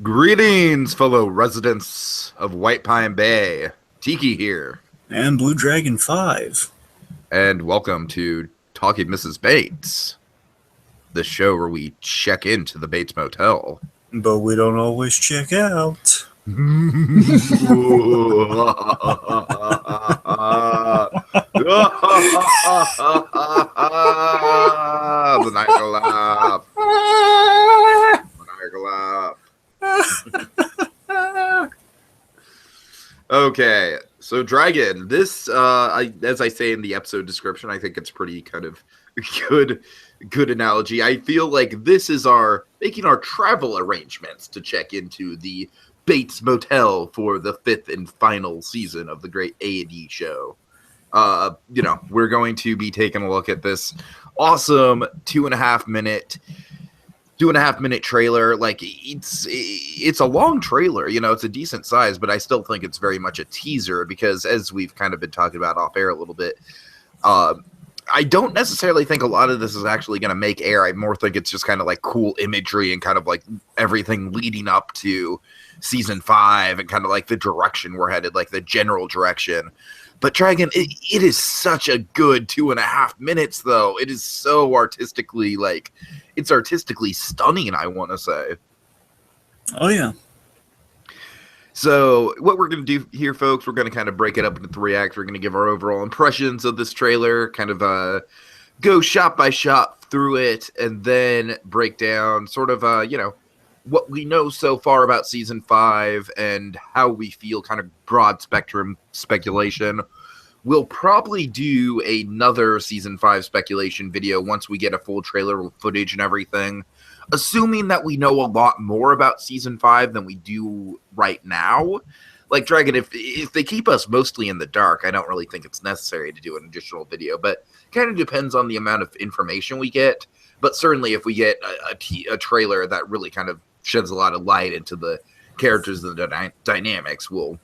Greetings, fellow residents of White Pine Bay. Tiki here. And BlueDragonFive. And welcome to Talking Mrs. Bates, the show where we check into the Bates Motel. But we don't always check out. The nightclub. Okay, so Dragon, this, as I say in the episode description, I think it's pretty kind of good analogy. I feel like this is making our travel arrangements to check into the Bates Motel for the 5th and final season of the great A&E show. We're going to be taking a look at this awesome 2.5 minute trailer. Like, it's a long trailer, it's a decent size, but I still think it's very much a teaser because, as we've kind of been talking about off air a little bit, I don't necessarily think a lot of this is actually going to make air. I more think it's just kind of like cool imagery and kind of like everything leading up to season 5 and kind of like the direction we're headed, like the general direction. But Dragon, it is such a good 2.5 minutes, though. It is so artistically, it's artistically stunning, I want to say. Oh, yeah. So what we're going to do here, folks, we're going to kind of break it up into 3 acts. We're going to give our overall impressions of this trailer, kind of go shot by shot through it, and then break down sort of, what we know so far about season 5 and how we feel, kind of broad spectrum speculation. We'll probably do another season 5 speculation video once we get a full trailer with footage and everything, assuming that we know a lot more about season 5 than we do right now. Like, Dragon, if they keep us mostly in the dark, I don't really think it's necessary to do an additional video, but kind of depends on the amount of information we get. But certainly if we get a trailer that really kind of sheds a lot of light into the characters and the dynamics, we'll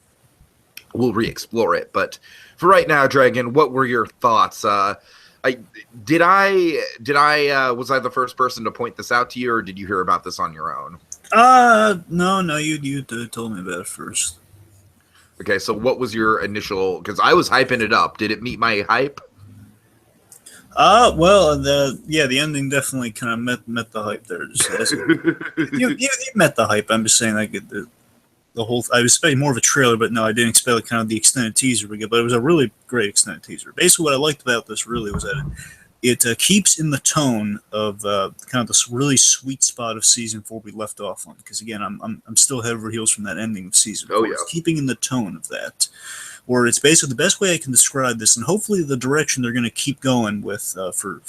re-explore it. But for right now, Dragon, what were your thoughts? Was I the first person to point this out to you, or did you hear about this on your own? No, you told me about it first. Okay, so what was your initial? Because I was hyping it up. Did it meet my hype? The ending definitely kind of met the hype there. You met the hype. I'm just saying, like, the whole. I was expecting more of a trailer, but no, I didn't expect like, kind of the extended teaser we get. But it was a really great extended teaser. Basically, what I liked about this really was that it keeps in the tone of kind of this really sweet spot of season 4 we left off on. Because again, I'm still head over heels from that ending of season 4. Oh, yeah. It's keeping in the tone of that. Or it's basically the best way I can describe this, and hopefully the direction they're going to keep going with for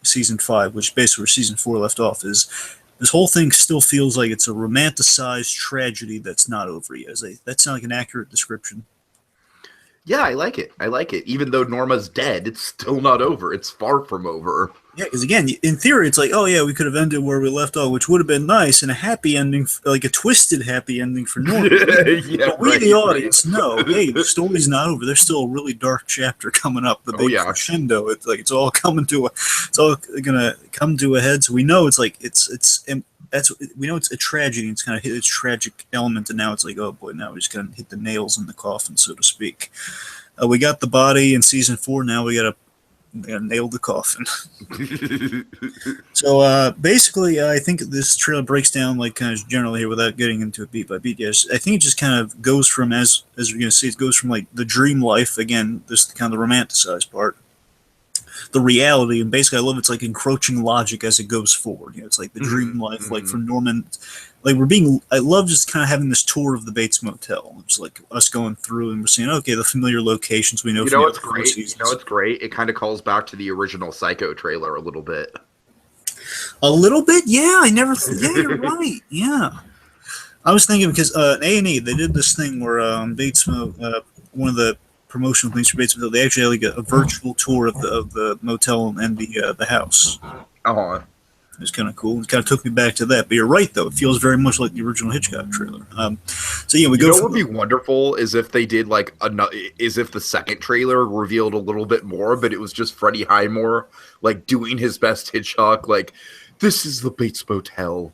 season 5, which basically where season 4 left off, is this whole thing still feels like it's a romanticized tragedy that's not over yet. That sounds like an accurate description? Yeah, I like it. Even though Norma's dead, it's still not over. It's far from over. Yeah, because again, in theory, it's like, oh yeah, we could have ended where we left off, which would have been nice, and a happy ending, like a twisted happy ending for Norma. Yeah, but we, the audience, know, hey, the story's not over. There's still a really dark chapter coming up. The big crescendo. It's like it's all gonna come to a head. So we know it's like we know it's a tragedy. It's kind of hit its tragic element, and now it's like, oh boy, now we just kind of hit the nails in the coffin, so to speak. We got the body in season 4. Now we got to nail the coffin. So basically, I think this trailer breaks down like kind of generally here without getting into it beat by beat. Yes, I think it just kind of goes from as we're going to see, it goes from like the dream life again, this kind of the romanticized part, the reality, and basically I love it's like encroaching logic as it goes forward. It's like the dream life, like from Norman. Like I love just kind of having this tour of the Bates Motel. It's like us going through and we're seeing, okay, the familiar locations we know. You know what's great? It's great. It kind of calls back to the original Psycho trailer a little bit. A little bit, yeah. Yeah, you're right. Yeah, I was thinking because A&E they did this thing where Bates one of the promotional things for Bates Motel, they actually had like a virtual tour of the motel and the house. Oh. It was kind of cool. It kind of took me back to that. But you're right, though. It feels very much like the original Hitchcock trailer. So yeah, we go. What would be wonderful is if they did is if the second trailer revealed a little bit more, but it was just Freddie Highmore like doing his best Hitchcock. Like, this is the Bates Motel.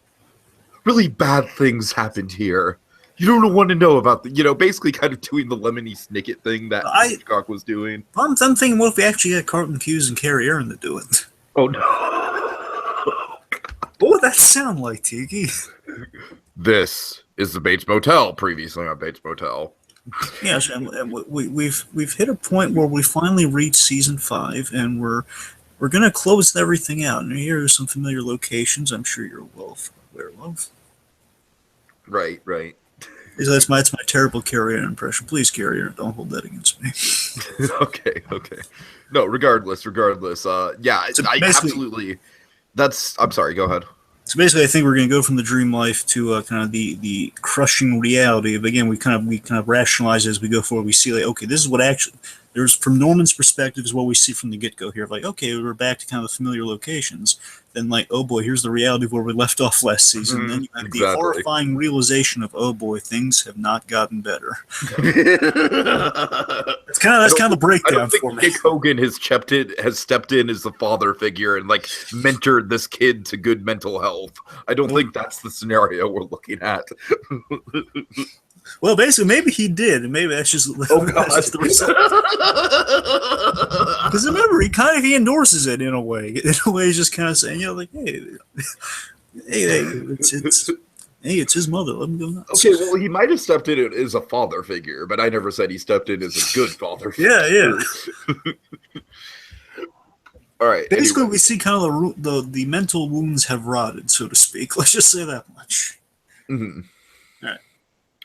really bad things happened here. You don't want to know about basically kind of doing the Lemony Snicket thing that Hitchcock was doing. I'm thinking, what if we actually had Carlton Cuse and Carrie Aaron to do it? Oh no! What would that sound like, Tiki? This is the Bates Motel. Previously on Bates Motel. Yes, and we've hit a point where we finally reached season 5, and we're gonna close everything out. And here are some familiar locations. I'm sure you're well aware of. Right. That's my terrible Carrie Aaron impression. Please, Carrie Aaron, don't hold that against me. Okay. No, regardless. Yeah, So I absolutely. I'm sorry. Go ahead. So basically, I think we're going to go from the dream life to kind of the crushing reality. But again, we kind of rationalize as we go forward. We see like, okay, this is what actually there's from Norman's perspective is what we see from the get go here. Like, okay, we're back to kind of the familiar locations. Then like, oh boy, here's the reality of where we left off last season. Mm-hmm, then you have the horrifying realization of, oh boy, things have not gotten better. That's kind of the breakdown for me. Nick Hogan has stepped in as the father figure and like mentored this kid to good mental health. I don't think that's the scenario we're looking at. Well, basically, maybe he did, and maybe that's just the result. Because remember, he endorses it in a way. In a way, he's just kind of saying, like, hey, it's his mother. Let him go nuts. Okay, well, he might have stepped in as a father figure, but I never said he stepped in as a good father figure. Yeah. All right. Basically, we see kind of the mental wounds have rotted, so to speak. Let's just say that much. Mm-hmm. All right.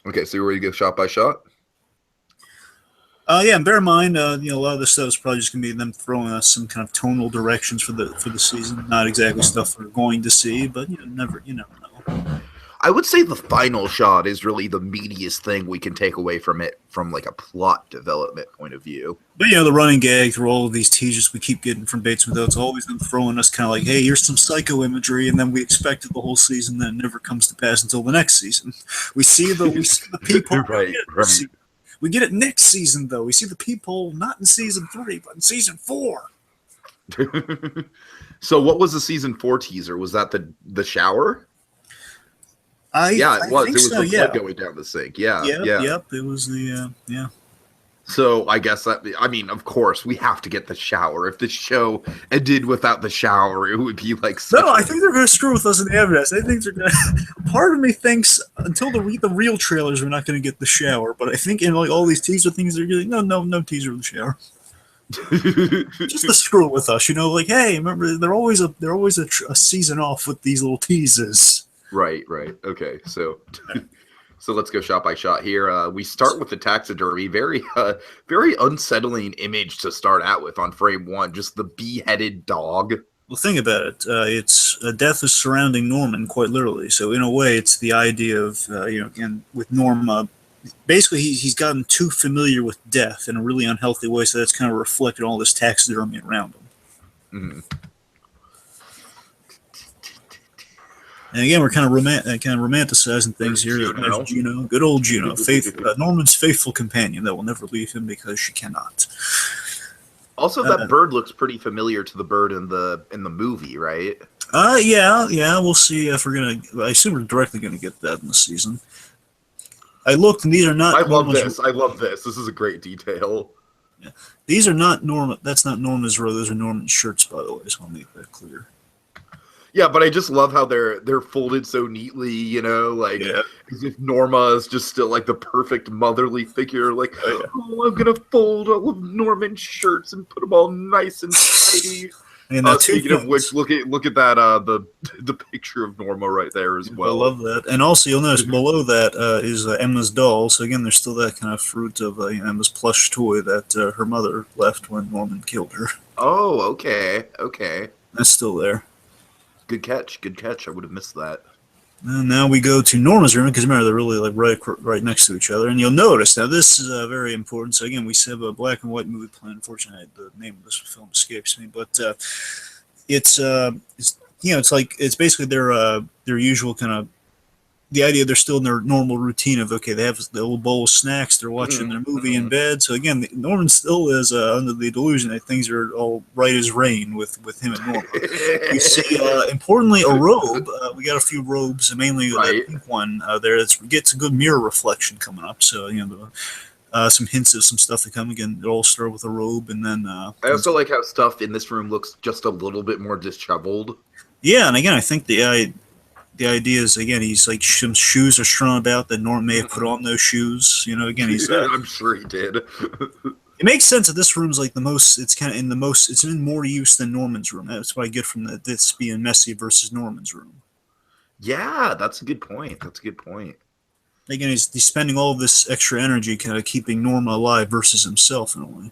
Okay, so you're ready to go shot by shot? Yeah, and bear in mind, a lot of this stuff is probably just going to be them throwing us some kind of tonal directions for the season. Not exactly stuff we're going to see, but you never know. I would say the final shot is really the meatiest thing we can take away from it from like a plot development point of view. But the running gag through all of these teasers we keep getting from Bates Motel, it's always them throwing us kind of like, hey, here's some psycho imagery, and then we expect it the whole season, then it never comes to pass until the next season. We see the people. Right. We get it next season, though. We see the peephole not in season 3, but in season 4. So what was the season 4 teaser? Was that the shower? It was. It was so, the blood going down the sink. Yeah. Yep. It was the So I guess of course we have to get the shower. If the show ended without the shower, it would be like. No, I think they're going to screw with us in the evidence. I think they're going to. Part of me thinks until the real trailers, we're not going to get the shower. But I think in like all these teaser things, they're like, no teaser of the shower. Just to screw with us, like, hey, remember they're always a season off with these little teases. Right. Okay, so let's go shot by shot here. We start with the taxidermy. Very unsettling image to start out with on frame 1. Just the beheaded dog. Well, think about it. It's death is surrounding Norman, quite literally. So in a way, it's the idea of again with Norma. Basically, he's gotten too familiar with death in a really unhealthy way. So that's kind of reflected all this taxidermy around him. Mm-hmm. And again, we're kind of romanticizing things here. Juno, good old Juno, Norman's faithful companion that will never leave him because she cannot. Also, that bird looks pretty familiar to the bird in the movie, right? Yeah. We'll see if we're gonna. I assume we're directly gonna get that in the season. I looked, and these are not. I love this. This is a great detail. Yeah. These are not Norman. That's not Norman's row. Those are Norman's shirts, by the way. So I'll make that clear. Yeah, but I just love how they're folded so neatly, as if Norma is just still like the perfect motherly figure. Like, I'm gonna fold all of Norman's shirts and put them all nice and tidy. And speaking of which, look at that the picture of Norma right there as well. I love that. And also, you'll notice below that is Emma's doll. So again, there's still that kind of fruit of Emma's plush toy that her mother left when Norman killed her. Oh, okay. That's still there. Good catch. I would have missed that. And now we go to Norma's room because remember they're really like right next to each other. And you'll notice now this is very important. So again, we have a black and white movie plan. Unfortunately, the name of this film escapes me, but it's basically their usual kind of the idea they're still in their normal routine of, okay, they have the little bowl of snacks, they're watching their movie in bed. So again, Norman still is under the delusion that things are all right as rain with him and Norma. We see, importantly, a robe. We got a few robes, mainly that Right. pink one there. That gets a good mirror reflection coming up. So some hints of some stuff to come. Again, it all start with a robe, and then I also like how stuff in this room looks just a little bit more disheveled. yeah. And again, I think the idea is, again, he's like some shoes are strewn about that Norm may have put on those shoes. Again, he's I'm sure he did. it makes sense that this room's like the most. It's kind of in the most. It's in more use than Norman's room. That's what I get from this being messy versus Norman's room. Yeah, that's a good point. That's a good point. Again, he's spending all of this extra energy kind of keeping Norma alive versus himself in a way.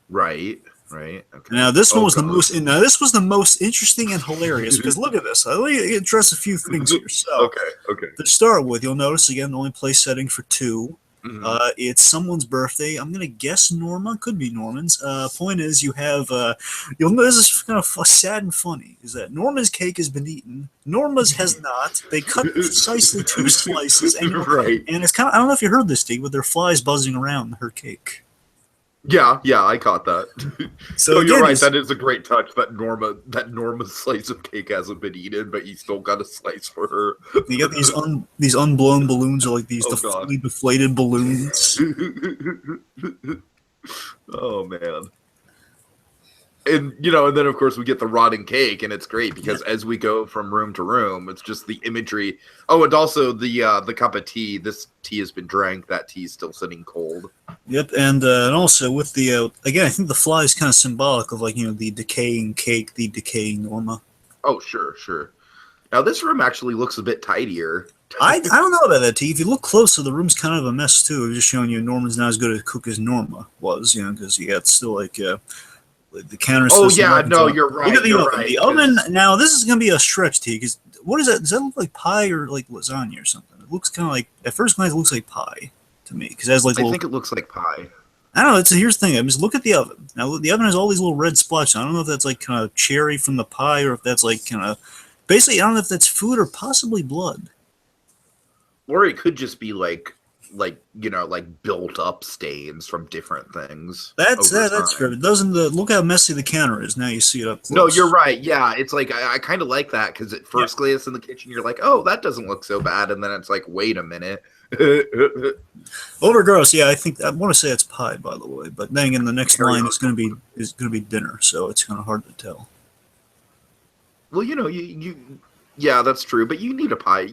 Right. Right. Okay. Now this one was the most. Now this was the most interesting and hilarious because look at this. Let me address a few things here. So, Okay. to start with, you'll notice again the only place setting for two. Mhm. It's someone's birthday. I'm gonna guess Norma. Could be Norman's. Point is, you have you'll notice this is kind of sad and funny. Is that Norma's cake has been eaten. Norma's has not. They cut precisely two slices, and Right. and it's kind of, I don't know if you heard this, Steve, but there are flies buzzing around her cake. Yeah, I caught that. So So you're again, right. That is a great touch. That Norma's slice of cake hasn't been eaten, but you still got a slice for her. you got these unblown balloons, or like these Oh, God. fully deflated balloons. Oh man. And and then of course we get the rotting cake, and it's great because as we go from room to room, it's just the imagery. Oh, and also the cup of tea. This tea has been drank. That tea is still sitting cold. Yep, and also with the again, I think the fly is kind of symbolic of, like, the decaying cake, the decaying Norma. Oh, sure. Now this room actually looks a bit tidier. I don't know about that, T. If you look closer, the room's kind of a mess too. Just showing you Norman's not as good a cook as Norma was, because you got still like the counter. Oh yeah, no, you're right. Look at the you're oven. right, The oven. Now this is gonna be a stretch, T. Because what is that? Does that look like pie or like lasagna or something? It looks kind of like, at first glance, it looks like pie to me because it has like I think it looks like pie. I don't know. Here's the thing. I mean, just look at the oven. Now the oven has all these little red splotches. I don't know if that's like kind of cherry from the pie, or if that's like kind of basically, I don't know if that's food or possibly blood. Or it could just be like built up stains from different things. That's time. fair. It doesn't look how messy the counter is. Now you see it up close. No, you're right. Yeah, it's like I kind of like that because at first glance in the kitchen, you're like, oh, that doesn't look so bad, and then it's like, wait a minute. Overgross. Yeah, I think I want to say it's pie, by the way. But then again, the next line is going to be dinner, so it's kind of hard to tell. Well, yeah, that's true. But you need a pie.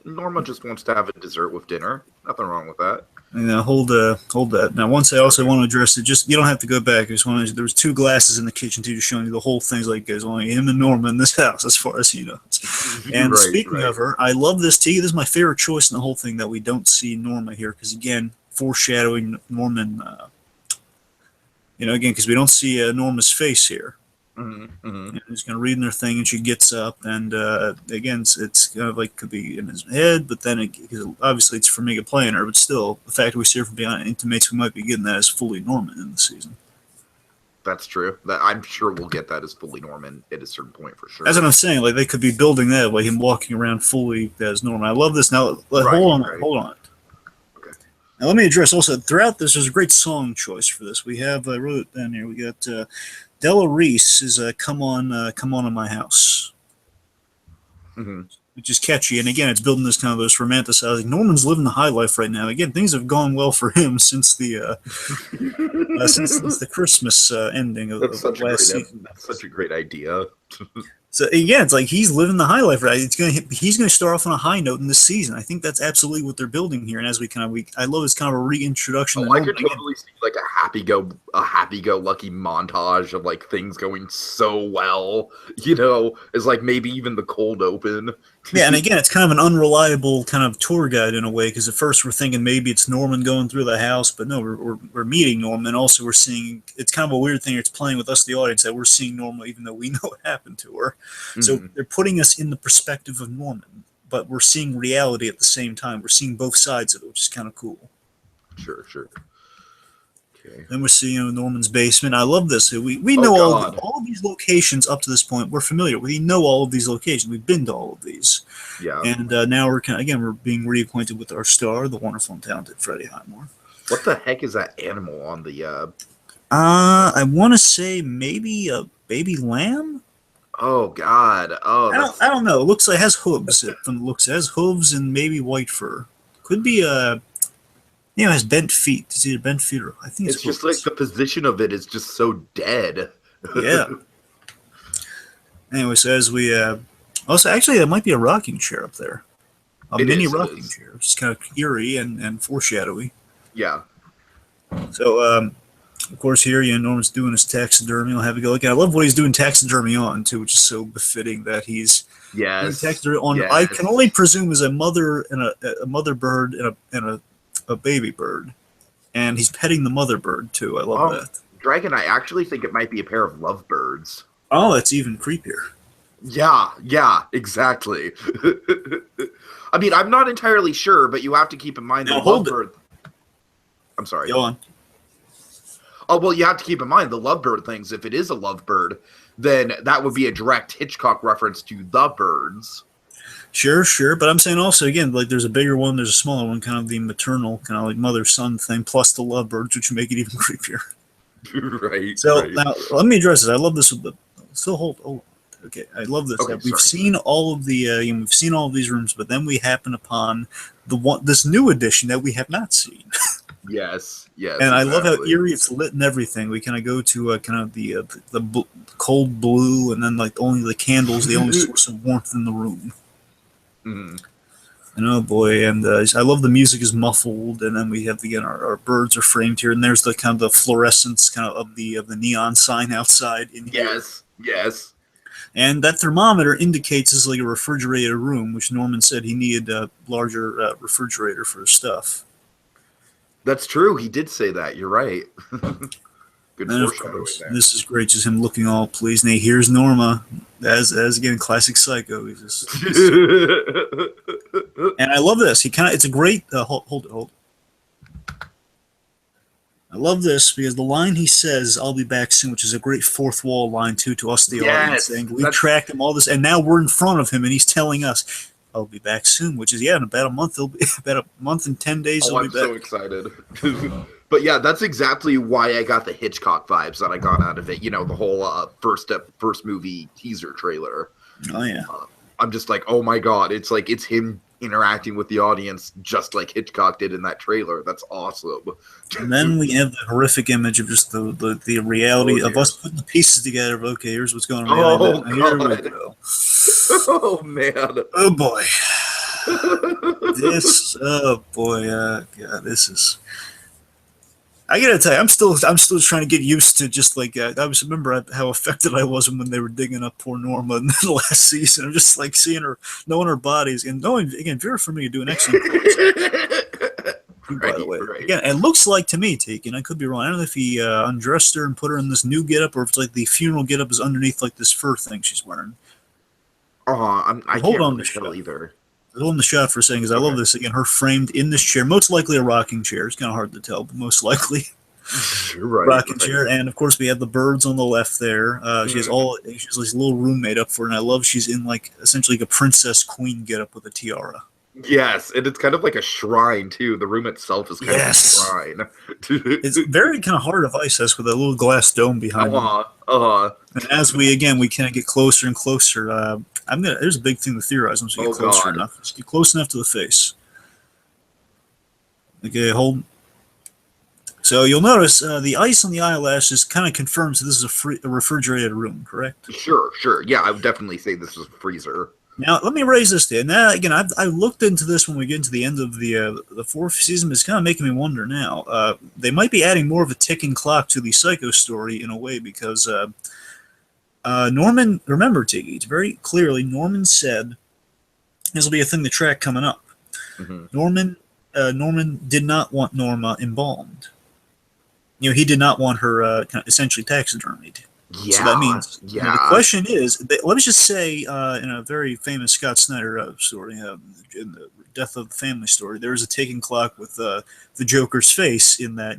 Norma just wants to have a dessert with dinner. Nothing wrong with that. And hold that. Now, once I also want to address it, just you don't have to go back. I just want to. There was two glasses in the kitchen too, just showing you the whole thing's like there's only him and Norma in this house, as far as he knows. And speaking of her, I love this tea. This is my favorite choice in the whole thing that we don't see Norma here, because again, foreshadowing Norman. Again, because we don't see Norma's face here. He's kind of reading their thing, and she gets up, and again, it's kind of like could be in his head, but then obviously it's for Mega playing her, but still, the fact we see her from behind intimates we might be getting that as fully Norman in the season. That's true. That I'm sure we'll get that as fully Norman at a certain point for sure. That's what I'm saying. Like they could be building that, like him walking around fully as Norman. I love this. Now, hold on. Okay. Now let me address also throughout this. There's a great song choice for this. We have I wrote it down here. We got. Della Reese is "Come On in My House," which is catchy, and again, it's building this kind of this romanticizing. Norman's living the high life right now. Again, things have gone well for him since the since the Christmas ending of last season. That's such a great idea. So again, it's like he's living the high life, right? He's gonna start off on a high note in this season. I think that's absolutely what they're building here. And as I love this kind of a reintroduction. I could totally see like a happy-go-lucky montage of like things going so well. Is like maybe even the cold open. Yeah, and again, it's kind of an unreliable kind of tour guide in a way, because at first we're thinking maybe it's Norman going through the house, but no, we're meeting Norman. Also, we're seeing, it's kind of a weird thing. It's playing with us, the audience, that we're seeing Norma even though we know what happened to her. So they're putting us in the perspective of Norman, but we're seeing reality at the same time. We're seeing both sides of it, which is kind of cool. Sure. Okay. Then we see Norman's basement. I love this. We Oh know God. all of these locations up to this point. We're familiar. We know all of these locations. We've been to all of these, Yeah. and now we're being reacquainted with our star, the wonderful and talented Freddie Highmore. What the heck is that animal on the? I want to say maybe a baby lamb. Oh God. Oh, that's I don't know. It looks like it has hooves. From the looks, it has hooves and maybe white fur. Could be it has bent feet. It's either bent feet or I think it's just like hooves. the position of it is just so dead. Yeah. Anyway, so as we also actually that might be a rocking chair up there, a It mini is, it rocking is. chair. It's kind of eerie and foreshadowy. Yeah. So of course here Norman's doing his taxidermy. I'll have a go look. I love what he's doing taxidermy on too, which is so befitting that he's doing Yes. taxidermy on. Yes. I can only presume is a mother and a mother bird and a baby bird, and he's petting the mother bird too. I love that. Dragon, I actually think it might be a pair of lovebirds. Oh, that's even creepier. Yeah, exactly. I mean, I'm not entirely sure, but you have to keep in mind the lovebird. I'm sorry. Go on. Oh, well, you have to keep in mind the lovebird things. If it is a lovebird, then that would be a direct Hitchcock reference to the birds. Sure. But I'm saying also, again, like there's a bigger one, there's a smaller one, kind of the maternal, kind of like mother-son thing, plus the lovebirds, which make it even creepier. Right. So right. now, let me address this. I love this with the. Still hold. Oh, okay. I love this. Okay, We've seen all of the. We've seen all of these rooms, but then we happen upon this new edition that we have not seen. Yes. And exactly. I love how eerie it's lit and everything. We kind of go to kind of the cold blue, and then like only the candles, the only source of warmth in the room. Mm-hmm. And oh boy, and I love the music is muffled, and then we have again our birds are framed here, and there's the kind of the fluorescence kind of the neon sign outside in here. Yes. And that thermometer indicates it's like a refrigerated room, which Norman said he needed a larger refrigerator for his stuff. That's true. He did say that. You're right. Good And of course, this is great, just him looking all pleased. And here's Norma, as again, classic Psycho. He's just, and I love this. It's a great. Hold it. I love this because the line he says, "I'll be back soon," which is a great fourth wall line too to us, the audience, saying we tracked him all this, and now we're in front of him, and he's telling us, "I'll be back soon," which is in about a month. It'll be about a month and 10 days. Oh, I'm so excited. But yeah, that's exactly why I got the Hitchcock vibes that I got out of it. The whole first movie teaser trailer. Oh yeah. I'm just like, oh my god, it's like it's him interacting with the audience just like Hitchcock did in that trailer. That's awesome. And then we have the horrific image of just the reality of us putting the pieces together. Of, okay, here's what's going on. Oh here god. we go. Oh man. Oh boy. God, this is. I gotta tell you, I'm still trying to get used to just like remember how affected I was when they were digging up poor Norma in the last season. I'm just like seeing her, knowing her bodies, and knowing again, Vera Farmiga do an excellent by the way. Right. Again, it looks like to me, Tiki, and I could be wrong. I don't know if he undressed her and put her in this new getup, or if it's like the funeral getup is underneath like this fur thing she's wearing. I Hold can't on really tell either. Hold the shot for a second because I love this. Again, her framed in this chair, most likely a rocking chair. It's kind of hard to tell, but most likely rocking chair. And of course, we have the birds on the left there. She has this little room made up for her, and I love she's in like essentially like a princess queen getup with a tiara. Yes, and it's kind of like a shrine too. The room itself is kind of a shrine. It's very kind of hard of ice with a little glass dome behind it. And as we kind of get closer and closer, there's a big thing to theorize once we get closer enough. Just get close enough to the face. Okay, hold. So you'll notice the ice on the eyelashes kind of confirms that this is a refrigerated room, correct? Sure. Yeah, I would definitely say this is a freezer. Now let me raise this there. Now again, I looked into this when we get into the end of the fourth season. It's kind of making me wonder now. They might be adding more of a ticking clock to the Psycho story in a way because Norman, remember Tiggy, it's very clearly Norman said this will be a thing to track coming up. Mm-hmm. Norman did not want Norma embalmed. He did not want her essentially taxidermied. Yeah. So that means the question is, let me just say in a very famous Scott Snyder story, in the Death of the Family story. There is a ticking clock with the Joker's face in that,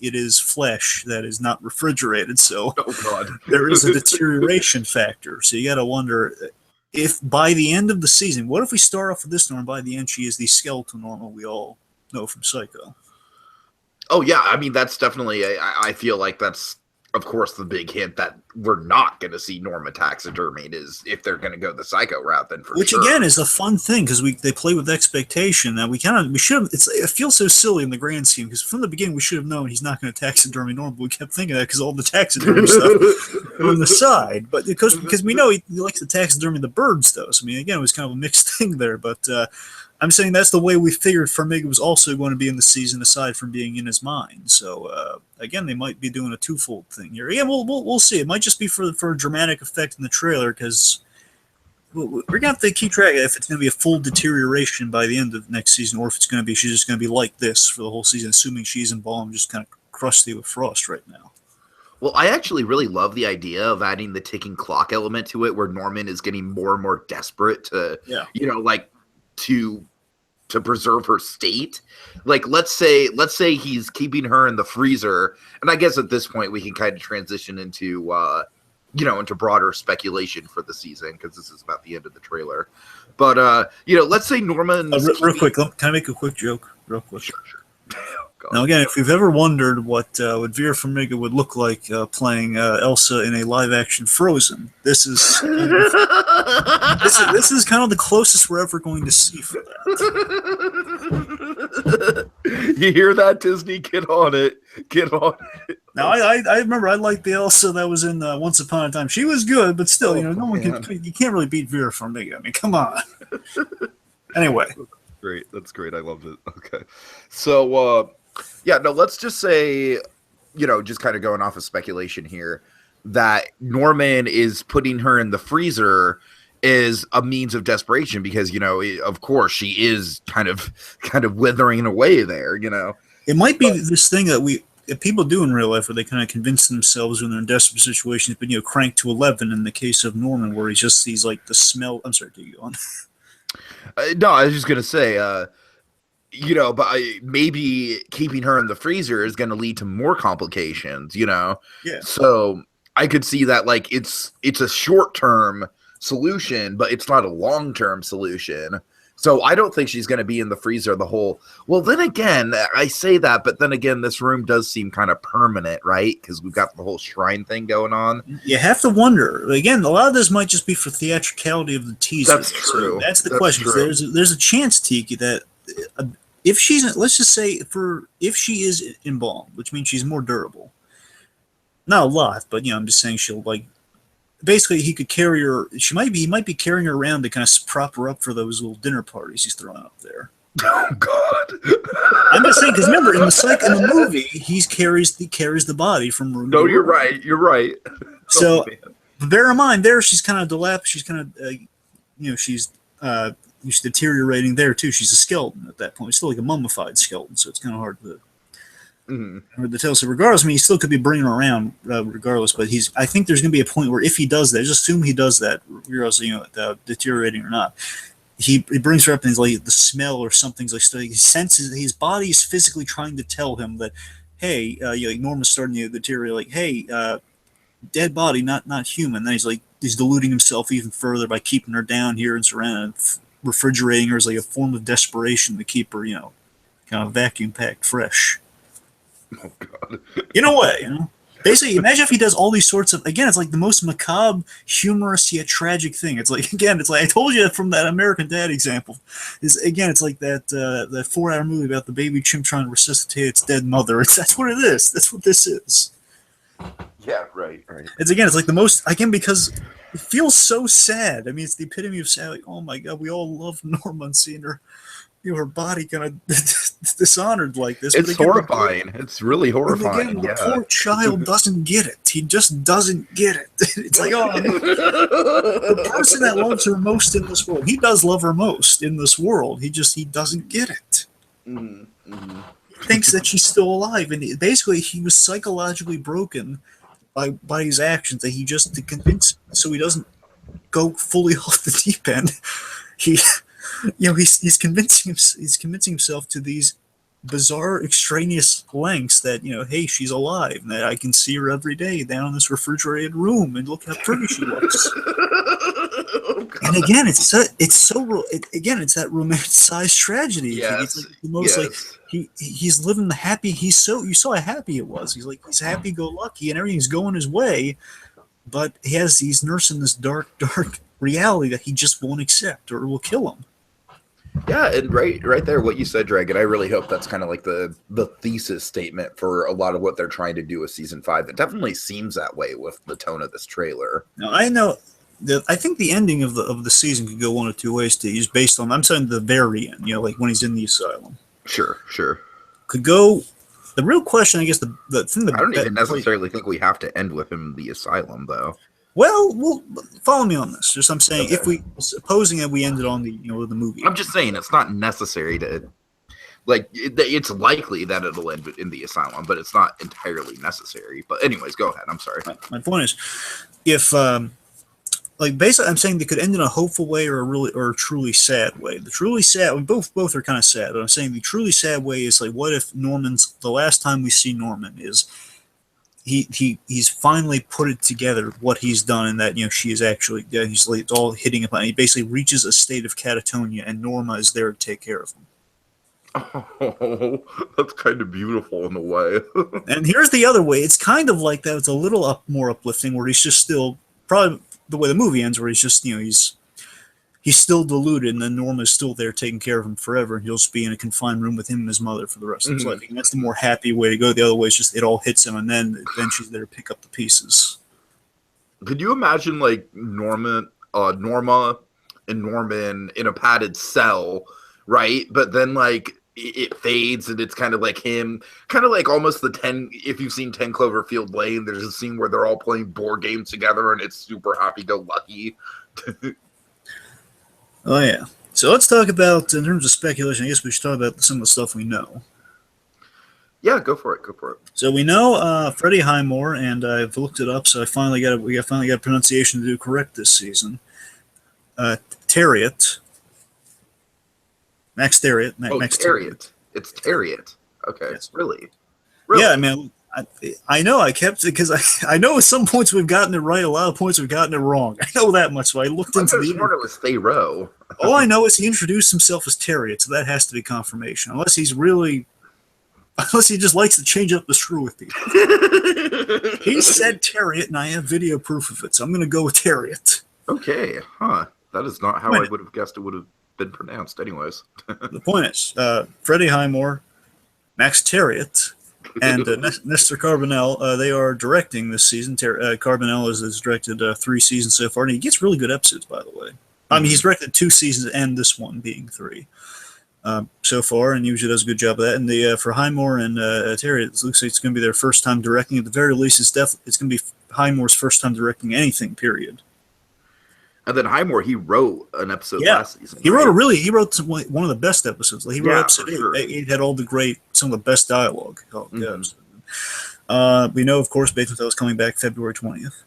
it is flesh that is not refrigerated, so Oh God. there is a deterioration factor. So you got to wonder if by the end of the season, what if we start off with this Norm, by the end she is the skeletal Norma we all know from Psycho. Oh yeah, I mean that's definitely. I feel like that's, of course, the big hint that we're not going to see Norma taxidermied is if they're going to go the Psycho route. Then for which sure. Again is a fun thing because they play with expectation that we should have. It feels so silly in the grand scheme because from the beginning we should have known he's not going to taxidermy Norma. But we kept thinking that because all the taxidermy stuff on the side, but because we know he likes to taxidermy the birds though. So I mean, again, it was kind of a mixed thing there, but. I'm saying that's the way we figured Farmiga was also going to be in the season, aside from being in his mind. So again, they might be doing a twofold thing here. Yeah, we'll see. It might just be for a dramatic effect in the trailer because we're going to have to keep track of if it's going to be a full deterioration by the end of next season, or if it's going to be she's just going to be like this for the whole season, assuming she's embalmed, just kind of crusty with frost right now. Well, I actually really love the idea of adding the ticking clock element to it, where Norman is getting more and more desperate to, to preserve her state. Like let's say he's keeping her in the freezer, and I guess at this point we can kind of transition into into broader speculation for the season because this is about the end of the trailer. But let's say Norman real quick, can I make a quick joke real quick? Sure. Now again, if you've ever wondered what Vera Farmiga would look like playing Elsa in a live-action Frozen, this is this is kind of the closest we're ever going to see for that. You hear that, Disney? Get on it. Now I remember I liked the Elsa that was in Once Upon a Time. She was good, but still, no one can. You can't really beat Vera Farmiga. I mean, come on. Anyway, that's great. I loved it. Okay, so. Let's just say, just kind of going off of speculation here, that Norman is putting her in the freezer is a means of desperation because, of course, she is kind of withering away there, It might be this thing that people do in real life where they kind of convince themselves when they're in desperate situations, but, crank to 11 in the case of Norman, where he's like the smell. I'm sorry, do you go on? No, I was just going to say, but maybe keeping her in the freezer is going to lead to more complications, Yeah. So I could see that like it's a short-term solution, but it's not a long-term solution. So I don't think she's going to be in the freezer the whole. Well, then again, I say that, but then again, this room does seem kind of permanent, right? Because we've got the whole shrine thing going on. You have to wonder. Again, a lot of this might just be for theatricality of the teaser. That's true. So that's the question. There's a chance, Tiki, that. If she's, let's just say, if she is embalmed, which means she's more durable. Not a lot, but I'm just saying she'll basically he could carry her. He might be carrying her around to kind of prop her up for those little dinner parties he's throwing up there. Oh God! I'm just saying because remember in the movie he carries the body from room. No, you're right. You're right. So bear in mind there she's kind of she's kind of she's deteriorating there too. She's a skeleton at that point. It's still like a mummified skeleton, so it's kind of hard to tell. So regardless, I mean, he still could be bringing her around regardless. But I think there's going to be a point where if he does that, just assume he does that, regardless, deteriorating or not. He brings her up and he's like the smell or something's like he senses his body is physically trying to tell him that, hey, like Norma's starting to deteriorate. Like, hey, dead body, not human. Then he's deluding himself even further by keeping her down here and surrounding. Refrigerating her as like a form of desperation to keep her, kind of vacuum packed fresh. Oh God! In a way, Basically, imagine if he does all these sorts of. Again, it's like the most macabre, humorous yet tragic thing. It's like I told you from that American Dad example. It's like that 4-hour movie about the baby chimp trying to resuscitate its dead mother. That's what it is. That's what this is. Yeah, right. It's like the most because. It feels so sad. I mean, it's the epitome of sad. Like, oh my God, we all love Norma and seeing her, her body kind of dishonored like this. It's horrifying. It's really horrifying. The poor child doesn't get it. He just doesn't get it. It's like, the person that loves her most in this world. He does love her most in this world. He doesn't get it. Mm-hmm. He thinks that she's still alive, and basically, he was psychologically broken. By his actions, that he just to convince so he doesn't go fully off the deep end. he's convincing himself to these bizarre, extraneous lengths that hey, she's alive, and that I can see her every day down in this refrigerated room, and look how pretty she looks. Oh, And God. again, it's that romanticized tragedy. It's Yes, like the most like yes. he's living the happy. You saw how happy it was. He's happy go lucky, and everything's going his way, but he's nursing this dark reality that he just won't accept, or it will kill him. Yeah, and right there, what you said, Dragon. I really hope that's kind of like the thesis statement for a lot of what they're trying to do with season 5. It definitely seems that way with the tone of this trailer. Now I know that I think the ending of the season could go one of two ways to use based on I'm saying the very end, like when he's in the asylum. Sure, sure. Could go. The real question, I guess, the thing I don't even that necessarily think we have to end with him in the asylum, though. well, follow me on this. Just I'm saying, Okay. if we supposing that we ended on the the movie, I'm just saying it's not necessary to like. It's likely that it'll end in the asylum, but it's not entirely necessary. But anyways, go ahead. I'm sorry. my point is, if like basically, I'm saying they could end in a hopeful way or a truly sad way. The truly sad, both are kind of sad. But I'm saying the truly sad way is like, what if Norman's the last time we see Norman is he's finally put it together what he's done, and that she is actually he's like, it's all hitting upon. He basically reaches a state of catatonia, and Norma is there to take care of him. Oh, that's kind of beautiful in a way. And here's the other way. It's kind of like that. It's a little more uplifting, where he's just still probably the way the movie ends, where he's just he's still deluded, and then Norma's still there taking care of him forever, and he'll just be in a confined room with him and his mother for the rest of his life. And that's the more happy way to go. The other way is just it all hits him, and then she's there to pick up the pieces. Could you imagine like Norma and Norman in a padded cell, right? But then like it fades and it's kind of like him, kind of like almost the 10, if you've seen 10 Cloverfield Lane, there's a scene where they're all playing board games together and it's super happy-go-lucky. Oh yeah. So let's talk about, in terms of speculation, I guess we should talk about some of the stuff we know. Yeah, go for it. So we know Freddie Highmore, and I've looked it up, so we finally got a pronunciation to do correct this season. Terriot. Max Terriot. Max Terriot. It's Terriot. Okay, yes. Really? Yeah, I mean, I know I kept it because I know at some points we've gotten it right, a lot of points we've gotten it wrong. I know that much, so I looked into the. It was Theroux. All I know is he introduced himself as Terriot, so that has to be confirmation. Unless he just likes to change up the screw with people. He said Terriot, and I have video proof of it, so I'm going to go with Terriot. Okay, huh. That is not how I would have guessed it would have been pronounced anyways. The point is, Freddie Highmore, Max Terriot, and Nestor Carbonell, they are directing this season. Carbonell has directed 3 seasons so far, and he gets really good episodes, by the way. I mean, he's directed 2 seasons, and this one being 3 so far, and usually does a good job of that. And for Highmore and Terriot, it looks like it's going to be their first time directing. At the very least, it's going to be Highmore's first time directing anything, period. And then Highmore, he wrote an episode last season. He wrote one of the best episodes. He wrote episode 8. Sure. It had some of the best dialogue. We know, of course, Bates Motel is coming back February 20th.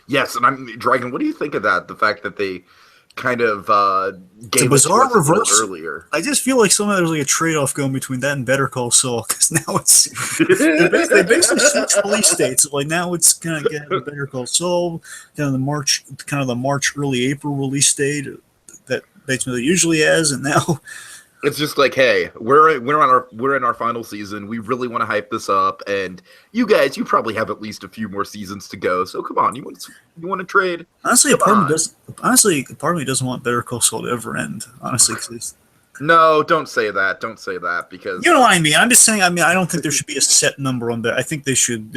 Yes, and Dragon, what do you think of that? The fact that they kind of gave a bizarre reverse earlier. I just feel like somehow there's like a trade-off going between that and Better Call Saul, because now they basically switched release dates. Like now it's kind of getting Better Call Saul, kind of the March, early April release date that Bates Motel usually has, and now it's just like, hey, we're in our final season. We really want to hype this up, and you guys, you probably have at least a few more seasons to go. So come on, you want to trade? Honestly, part of me doesn't want Better Call Saul to ever end. Honestly, no, don't say that. Don't say that, because you know what I mean. I'm just saying. I mean, I don't think there should be a set number on that. I think they should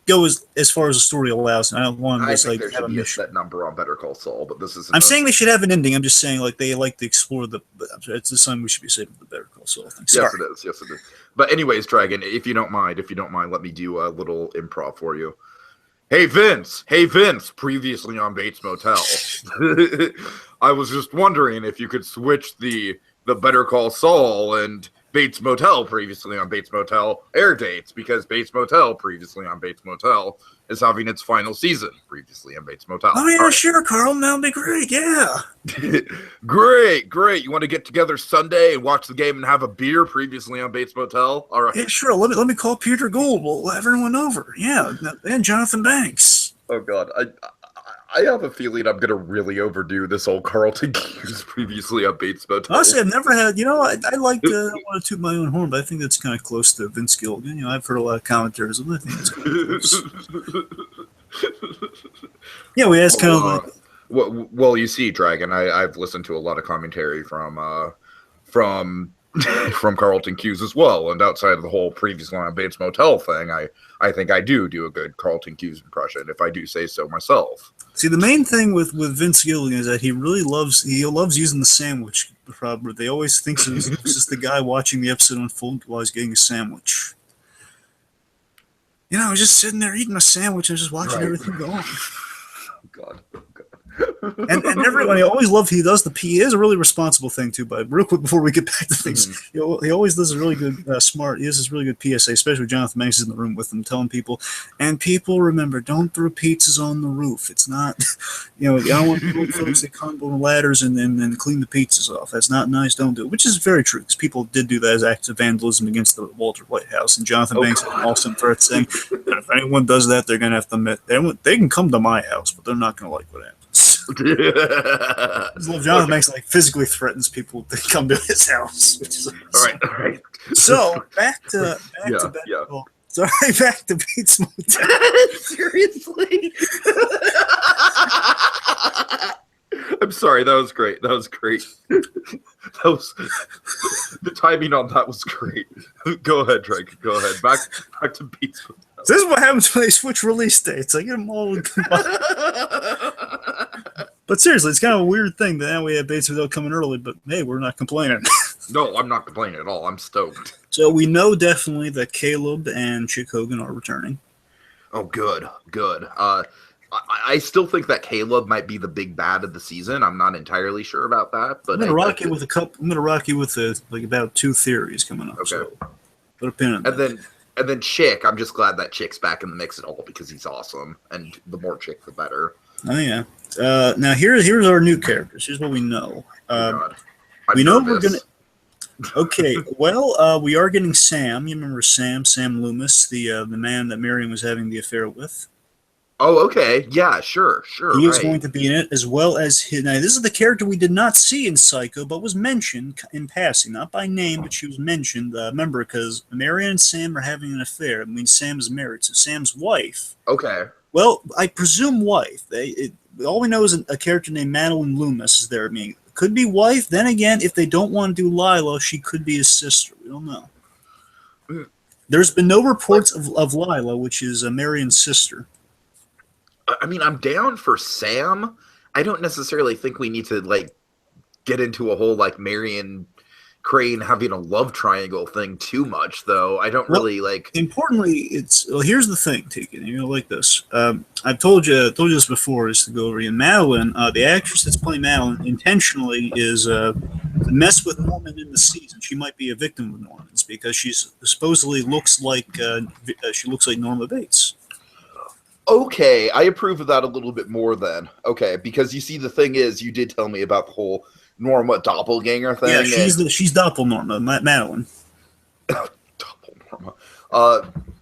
go as far as the story allows. And I don't want to think there should be a set number on Better Call Saul, but this is. I'm saying they should have an ending. I'm just saying they like to explore the. It's just something we should be saving the Better Call Saul thing. Yes, it is. Yes, it is. But anyways, Dragon, if you don't mind, let me do a little improv for you. Hey Vince, previously on Bates Motel. I was just wondering if you could switch the Better Call Saul and Bates Motel previously on Bates Motel air dates, because Bates Motel previously on Bates Motel is having its final season previously on Bates Motel. Oh, yeah, sure, Carl. That'll be great. Yeah. Great. You want to get together Sunday and watch the game and have a beer previously on Bates Motel? All right. Yeah, sure. Let me call Peter Gould. We'll have everyone over. Yeah, and Jonathan Banks. Oh, God. I have a feeling I'm going to really overdo this old Carlton Hughes previously on Bates Motel. Honestly, I've never had, I like to, I don't want to toot my own horn, but I think that's kind of close to Vince Gilligan. I've heard a lot of commentaries, and I think it's kind of close. Yeah, we asked kind of like... Well, you see, Dragon, I've listened to a lot of commentary from Carlton Hughes as well, and outside of the whole previously on Bates Motel thing, I think I do a good Carlton Hughes impression, if I do say so myself. See, the main thing with Vince Gilligan is that he loves using the sandwich. The problem, they always think he's just the guy watching the episode unfold while he's getting a sandwich. I was just sitting there eating a sandwich and just watching everything go on. Oh, God. and everyone, he does he is a really responsible thing too. But real quick before we get back to things, he always does a really good he has this really good PSA, especially with Jonathan Banks in the room with him, telling people, and people remember, don't throw pizzas on the roof. It's not, I don't want folks that climb on ladders and then clean the pizzas off. That's not nice. Don't do it. Which is very true, because people did do that as acts of vandalism against the Walter White House. And Jonathan Banks had an awesome threat saying, if anyone does that, they're going to have to admit they can come to my house, but they're not going to like what happens. Jonathan Banks physically threatens people to come to his house. Which is all right. So back to Bates Motel. Seriously. I'm sorry. That was great. The timing on that was great. Go ahead, Drake. Go ahead. Back to Bates Motel. So this is what happens when they switch release dates. I get them all. But seriously, it's kind of a weird thing that now we have Bates Motel coming early, but hey, we're not complaining. No, I'm not complaining at all. I'm stoked. So we know definitely that Caleb and Chick Hogan are returning. Oh, good. I still think that Caleb might be the big bad of the season. I'm not entirely sure about that, but I'm gonna rock you with about 2 theories coming up. Okay. So put a pin in that. And then Chick, I'm just glad that Chick's back in the mix at all, because he's awesome, and the more Chick, the better. Oh yeah. Now here's our new characters. Here's what we know. We know we're gonna. Okay. Well, we are getting Sam. You remember Sam Loomis, the man that Marion was having the affair with. Oh, okay. Yeah, sure. He is going to be in it, as well as now. This is the character we did not see in Psycho, but was mentioned in passing, not by name, but she was mentioned. Remember, because Marion and Sam are having an affair. I mean, Sam is married, so Sam's wife. Okay. Well, I presume wife. All we know is a character named Madeline Loomis is there. I mean, could be wife. Then again, if they don't want to do Lila, she could be his sister. We don't know. There's been no reports of Lila, which is Marion's sister. I mean, I'm down for Sam. I don't necessarily think we need to get into a whole Marion Crane having a love triangle thing too much, though. I don't really like. Importantly, here's the thing, Tiki. Like this. I've told you this before. Is to go over again. Madeline, the actress that's playing Madeline, intentionally is to mess with Norman in the season. She might be a victim of Norman's because she supposedly looks like Norma Bates. Okay, I approve of that a little bit more then. Okay, because you see, the thing is, you did tell me about the whole Norma doppelganger thing. Yeah, she's Doppelnorma, Madeline. Doppelnorma.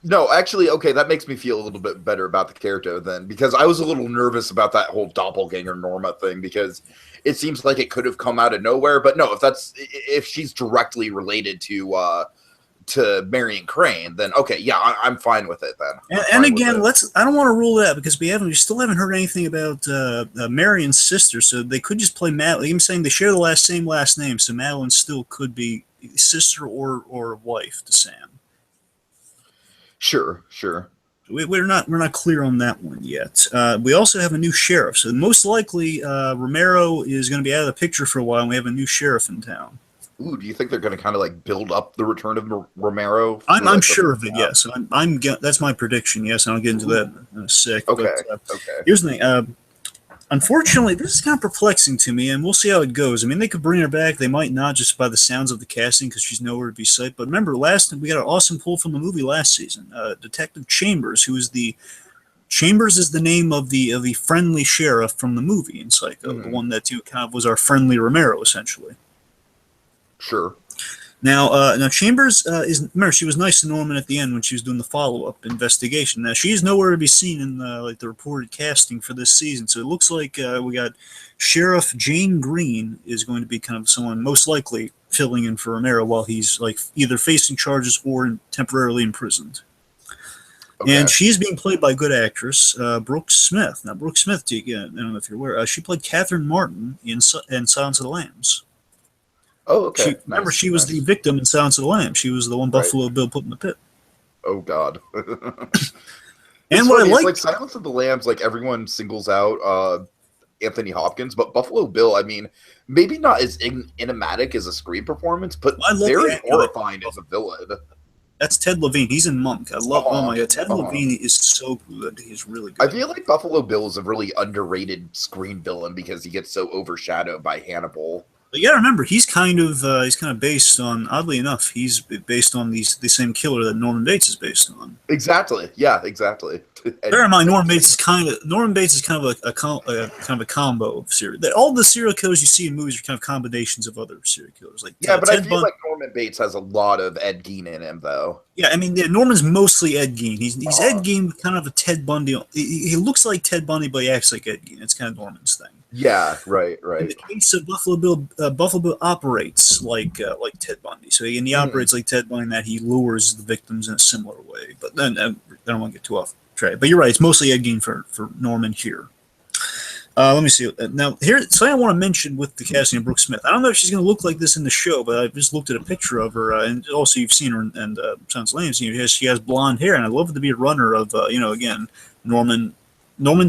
No, actually, okay, that makes me feel a little bit better about the character then, because I was a little nervous about that whole doppelganger Norma thing, because it seems like it could have come out of nowhere. But no, if she's directly related to Marion Crane, then okay, yeah, I'm fine with it then. And again, I don't want to rule it out because we still haven't heard anything about Marion's sister, so they could just play Madeline. I'm saying they share the same last name, so Madeline still could be sister or wife to Sam. Sure. We're not clear on that one yet. We also have a new sheriff, so most likely Romero is going to be out of the picture for a while, and we have a new sheriff in town. Ooh, do you think they're going to kind of build up the return of Romero? I'm sure of it. Yes, that's my prediction. Yes, and I'll get into that in a sec. Okay. But, here's the thing. Unfortunately, this is kind of perplexing to me, and we'll see how it goes. I mean, they could bring her back. They might not, just by the sounds of the casting, because she's nowhere to be sight. But remember, last we got an awesome pull from the movie last season. Detective Chambers, who is the Chambers is the name of the friendly sheriff from the movie in Psycho, the one that kind of was our friendly Romero, essentially. Sure. Now Chambers remember, she was nice to Norman at the end when she was doing the follow-up investigation. Now she's nowhere to be seen in the reported casting for this season. So it looks like we got Sheriff Jane Green is going to be kind of someone most likely filling in for Romero while he's like either facing charges or temporarily imprisoned. Okay. And she's being played by a good actress, Brooke Smith. Now Brooke Smith, I don't know if you're aware, she played Catherine Martin in Silence of the Lambs. Oh, okay. Remember, she was the victim in Silence of the Lambs. She was the one Buffalo Bill put in the pit. Oh, God. And what I like Silence of the Lambs, like everyone singles out Anthony Hopkins, but Buffalo Bill, I mean, maybe not as enigmatic as a screen performance, but very horrifying as a villain. That's Ted Levine. He's in Monk. I love. Oh my God, Ted Levine is so good. He's really good. I feel like Buffalo Bill is a really underrated screen villain because he gets so overshadowed by Hannibal. But you gotta remember, he's kind of based on, oddly enough, he's based on the same killer that Norman Bates is based on. Exactly. Yeah. Exactly. Bear in mind, Norman Bates is kind of a combo of serial. All the serial killers you see in movies are kind of combinations of other serial killers. Like but I feel like Norman Bates has a lot of Ed Gein in him, though. Yeah, I mean, Norman's mostly Ed Gein. He's Ed Gein with kind of a Ted Bundy. He looks like Ted Bundy, but he acts like Ed Gein. It's kind of Norman's thing. Yeah, right. In the case of Buffalo Bill operates like Ted Bundy. So he operates like Ted Bundy in that he lures the victims in a similar way. But then I don't want to get too off track. But you're right. It's mostly Ed Gein for Norman here. Let me see. Now, here, something I want to mention with the casting of Brooke Smith. I don't know if she's going to look like this in the show, but I just looked at a picture of her, and also you've seen her in Silence of the Lambs. She has blonde hair, and I'd love to be a runner of, again, Norman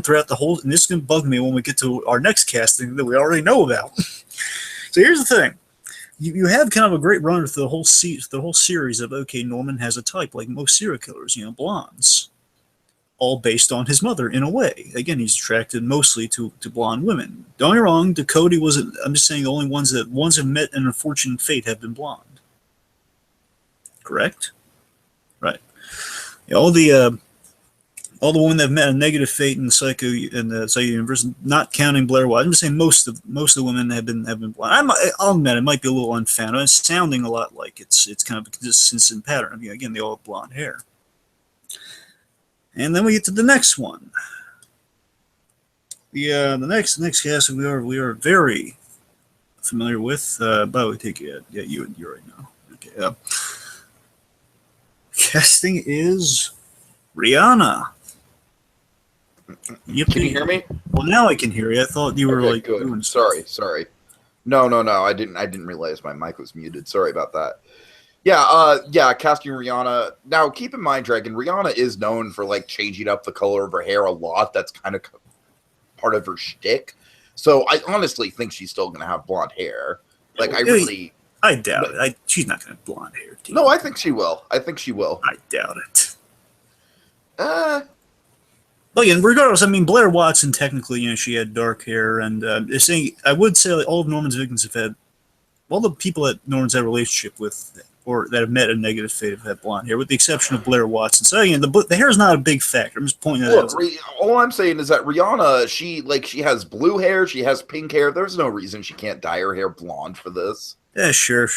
throughout the whole. And this is going to bug me when we get to our next casting that we already know about. So here's the thing: you have kind of a great runner through the whole series of Norman has a type like most serial killers, blondes. All based on his mother in a way. Again, he's attracted mostly to blonde women. Don't get me wrong, Ducote wasn't. I'm just saying the only ones have met an unfortunate fate have been blonde. Correct? Right. Yeah, all the women that have met a negative fate in the Psycho universe, not counting Blair White. I'm just saying most of the women have been blonde. I'll admit it might be a little unfound. It's sounding a lot like it's kind of a consistent pattern. I mean, again, they all have blonde hair. And then we get to the next one. The next cast we are very familiar with. By the way, take it. Yeah, you right now. Okay. Casting is Rihanna. Can you hear me? Well, now I can hear you. I thought you were like. Good. Sorry. No. I didn't realize my mic was muted. Sorry about that. Yeah, casting Rihanna. Now, keep in mind, Dragon, Rihanna is known for, like, changing up the color of her hair a lot. That's kind of part of her shtick. So I honestly think she's still going to have blonde hair. Like, I doubt it. She's not going to have blonde hair. No, I think she will. I doubt it. Well, again, regardless, I mean, Blair Watson, technically, she had dark hair. And I would say like, all of Norman's victims have had, all the people that Norman's had a relationship with, or that have met a negative fate have had blonde hair, with the exception of Blair Watson. So again, the hair is not a big factor. I'm just pointing that out. All I'm saying is that Rihanna, she has blue hair, she has pink hair. There's no reason she can't dye her hair blonde for this. Yeah, sure.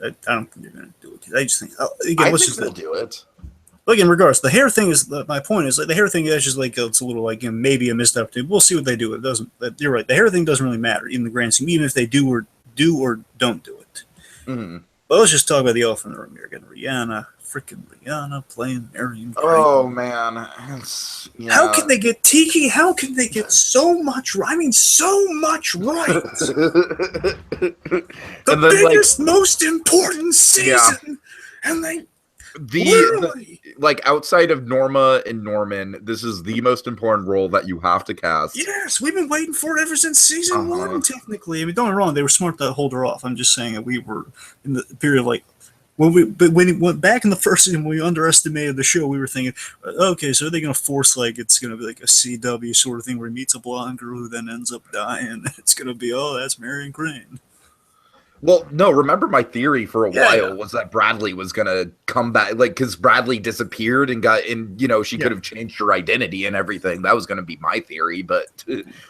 I don't think they're going to do it. I just think again, I think they'll do it. But again, regardless, the hair thing is my point. Is like the hair thing is just like it's a little like maybe a missed opportunity. We'll see what they do. It doesn't. You're right. The hair thing doesn't really matter in the grand scheme, even if they do or don't do it. Mm-hmm. But let's just talk about the elephant in the room here again. Freaking Rihanna playing Marion. Oh man, How can they get Tiki? How can they get so much? I mean, so much right. The biggest, most important season, and they. Like outside of Norma and Norman, this is the most important role that you have to cast. Yes, we've been waiting for it ever since season one. Technically, I mean, don't get me wrong; they were smart to hold her off. I'm just saying that we were in the period of like when it went back in the first season, when we underestimated the show, we were thinking, okay, so are they going to force like it's going to be like a CW sort of thing where he meets a blonde girl who then ends up dying? It's going to be, oh, that's Marion Crane. Well, no, remember my theory for a Yeah, while was that Bradley was going to come back, like, because Bradley disappeared and she could have changed her identity and everything. That was going to be my theory. But,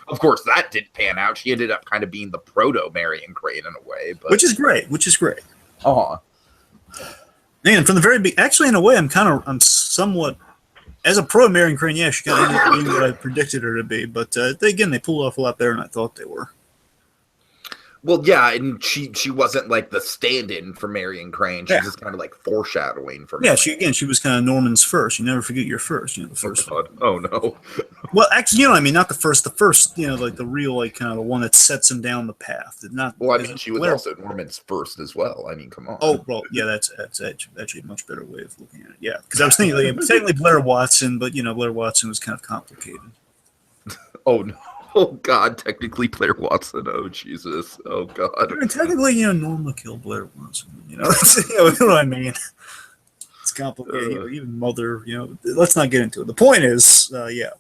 of course, that didn't pan out. She ended up kind of being the proto-Marion Crane in a way. But, which is great. Uh-huh. And from the very beginning, actually, in a way, I'm somewhat, as a pro Marion Crane, yeah, she kind of ended up being what I predicted her to be. But, again, they pulled off a lot better than I thought they were. Well, yeah, and she wasn't like the stand-in for Marion Crane. She's just kind of like foreshadowing for. Yeah, she was kind of Norman's first. You never forget your first. The first one. Oh no. Well, actually, you know what I mean. Not the first. The first, like the real, like kind of the one that sets him down the path. Not. Well, I mean, she was also Norman's first as well. I mean, come on. Oh well, yeah, that's actually a much better way of looking at it. Yeah, because I was thinking like, technically Blair Watson, but Blair Watson was kind of complicated. Oh no. Oh God! Technically, Blair Watson. Oh Jesus! Oh God! I mean, technically, Norma killed Blair Watson. You know what I mean? It's complicated. Even Mother. Let's not get into it. The point is, yeah.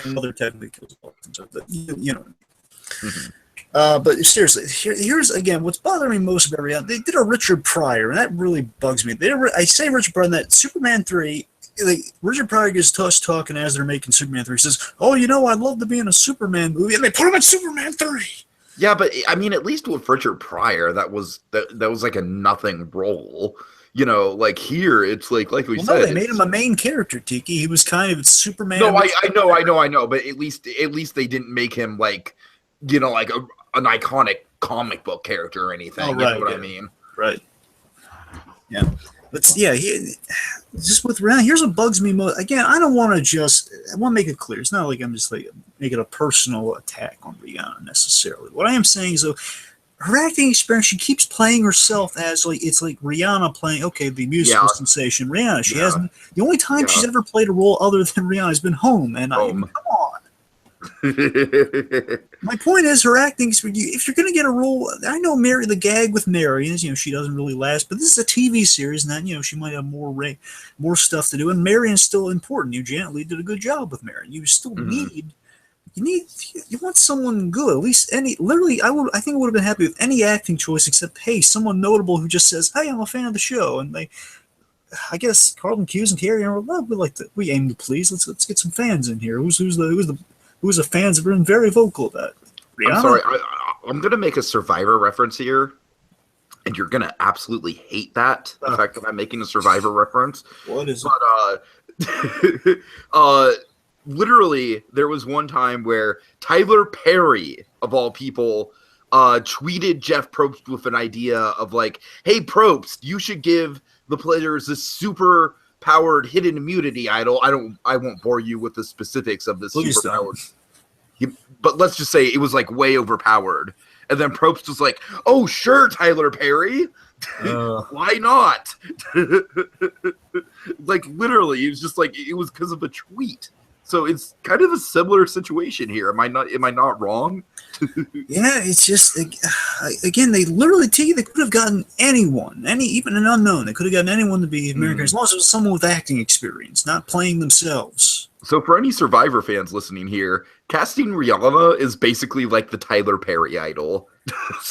Mother technically kills Watson, so but seriously, here's again what's bothering me most about Rihanna. They did a Richard Pryor, and that really bugs me. I say Richard Pryor in that Superman 3. Richard Pryor gets touched talking as they're making Superman 3. He says, oh, I'd love to be in a Superman movie. And they put him in Superman 3. Yeah, but I mean, at least with Richard Pryor, that was like a nothing role. Like here, it's like we said. No, they made him a main character, Tiki. He was kind of Superman. No, I know. But at least they didn't make him like, like an iconic comic book character or anything. Oh, right, you know what I mean? Right. Yeah. But yeah, just with Rihanna, here's what bugs me most. Again, I want to make it clear. It's not like I'm just like making a personal attack on Rihanna necessarily. What I am saying is, though, her acting experience, she keeps playing herself as like it's like Rihanna playing the musical sensation Rihanna. She hasn't. The only time she's ever played a role other than Rihanna has been Home, and come on. My point is, her acting. If you're going to get a role, I know Mary. The gag with Mary is, she doesn't really last, but this is a TV series, and that she might have more stuff to do. And Marion's still important. Janet Leigh did a good job with Marion. You still need. You want someone good, at least any. Literally, I think I would have been happy with any acting choice except someone notable who just says, "Hey, I'm a fan of the show," and I guess Carlton Cuse and Carrie are we aim to please. Let's get some fans in here. Who's the fans have been very vocal about it. Rihanna? I'm sorry. I'm going to make a Survivor reference here, and you're going to absolutely hate that, the fact that I'm making a Survivor reference. What is it? Literally, there was one time where Tyler Perry, of all people, tweeted Jeff Probst with an idea of like, hey, Probst, you should give the players this super powered hidden immunity idol. I won't bore you with the specifics of this super powered. But let's just say it was like way overpowered. And then Probst was like, oh, sure, Tyler Perry. Why not? Like literally, it was just like it was because of a tweet. So it's kind of a similar situation here. Am I not wrong? Yeah, it's just again they literally they could have gotten anyone, even an unknown. They could have gotten anyone to be American as long as it was someone with acting experience, not playing themselves. So for any Survivor fans listening here, casting Rihanna is basically like the Tyler Perry idol.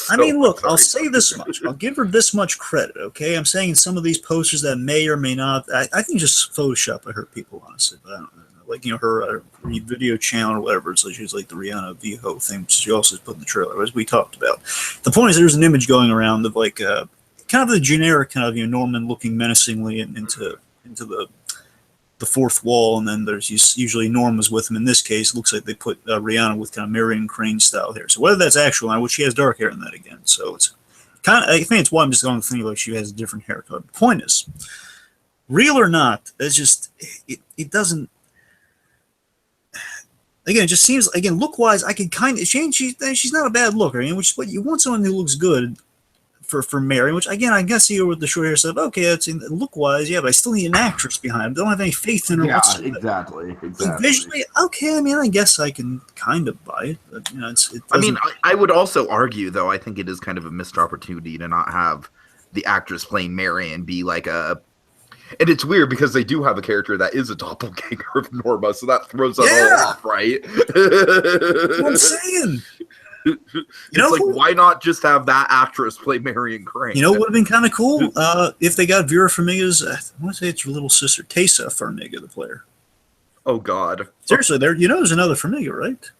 I mean, look, I'll say this much. I'll give her this much credit, okay? I'm saying some of these posters that may or may not, I think just Photoshop I hurt people, honestly, but I don't know. Like, her video channel or whatever, so she's like the Rihanna VHO thing, which she also put in the trailer, as we talked about. The point is there's an image going around of like kind of the generic kind of Norman looking menacingly into the fourth wall, and then there's usually Norma's with him. In this case, it looks like they put Rihanna with kind of Marion Crane style hair. So whether that's actual, which she has dark hair in that again, so it's kind of, I think it's why I'm just going to think like she has a different haircut. The point is, real or not, it's just it doesn't. Again, it just seems, again, look-wise, I could kind of change. She's not a bad looker, which is what you want, someone who looks good for Mary, which, again, I guess you with the short hair stuff, okay, that's look-wise, yeah, but I still need an actress behind. I don't have any faith in her whatsoever. Exactly. Visually, okay, I guess I can kind of buy it, but, I would also argue, though, I think it is kind of a missed opportunity to not have the actress playing Marion be like a. And it's weird because they do have a character that is a doppelganger of Norma, so that throws that all off, right? That's what I'm saying. It's like, why not just have that actress play Marion Crane? You know what would have been kind of cool? If they got Vera Farmiga's, I want to say it's her little sister, Tessa Farmiga, the player. Oh, God. Seriously, there's another Farmiga, right?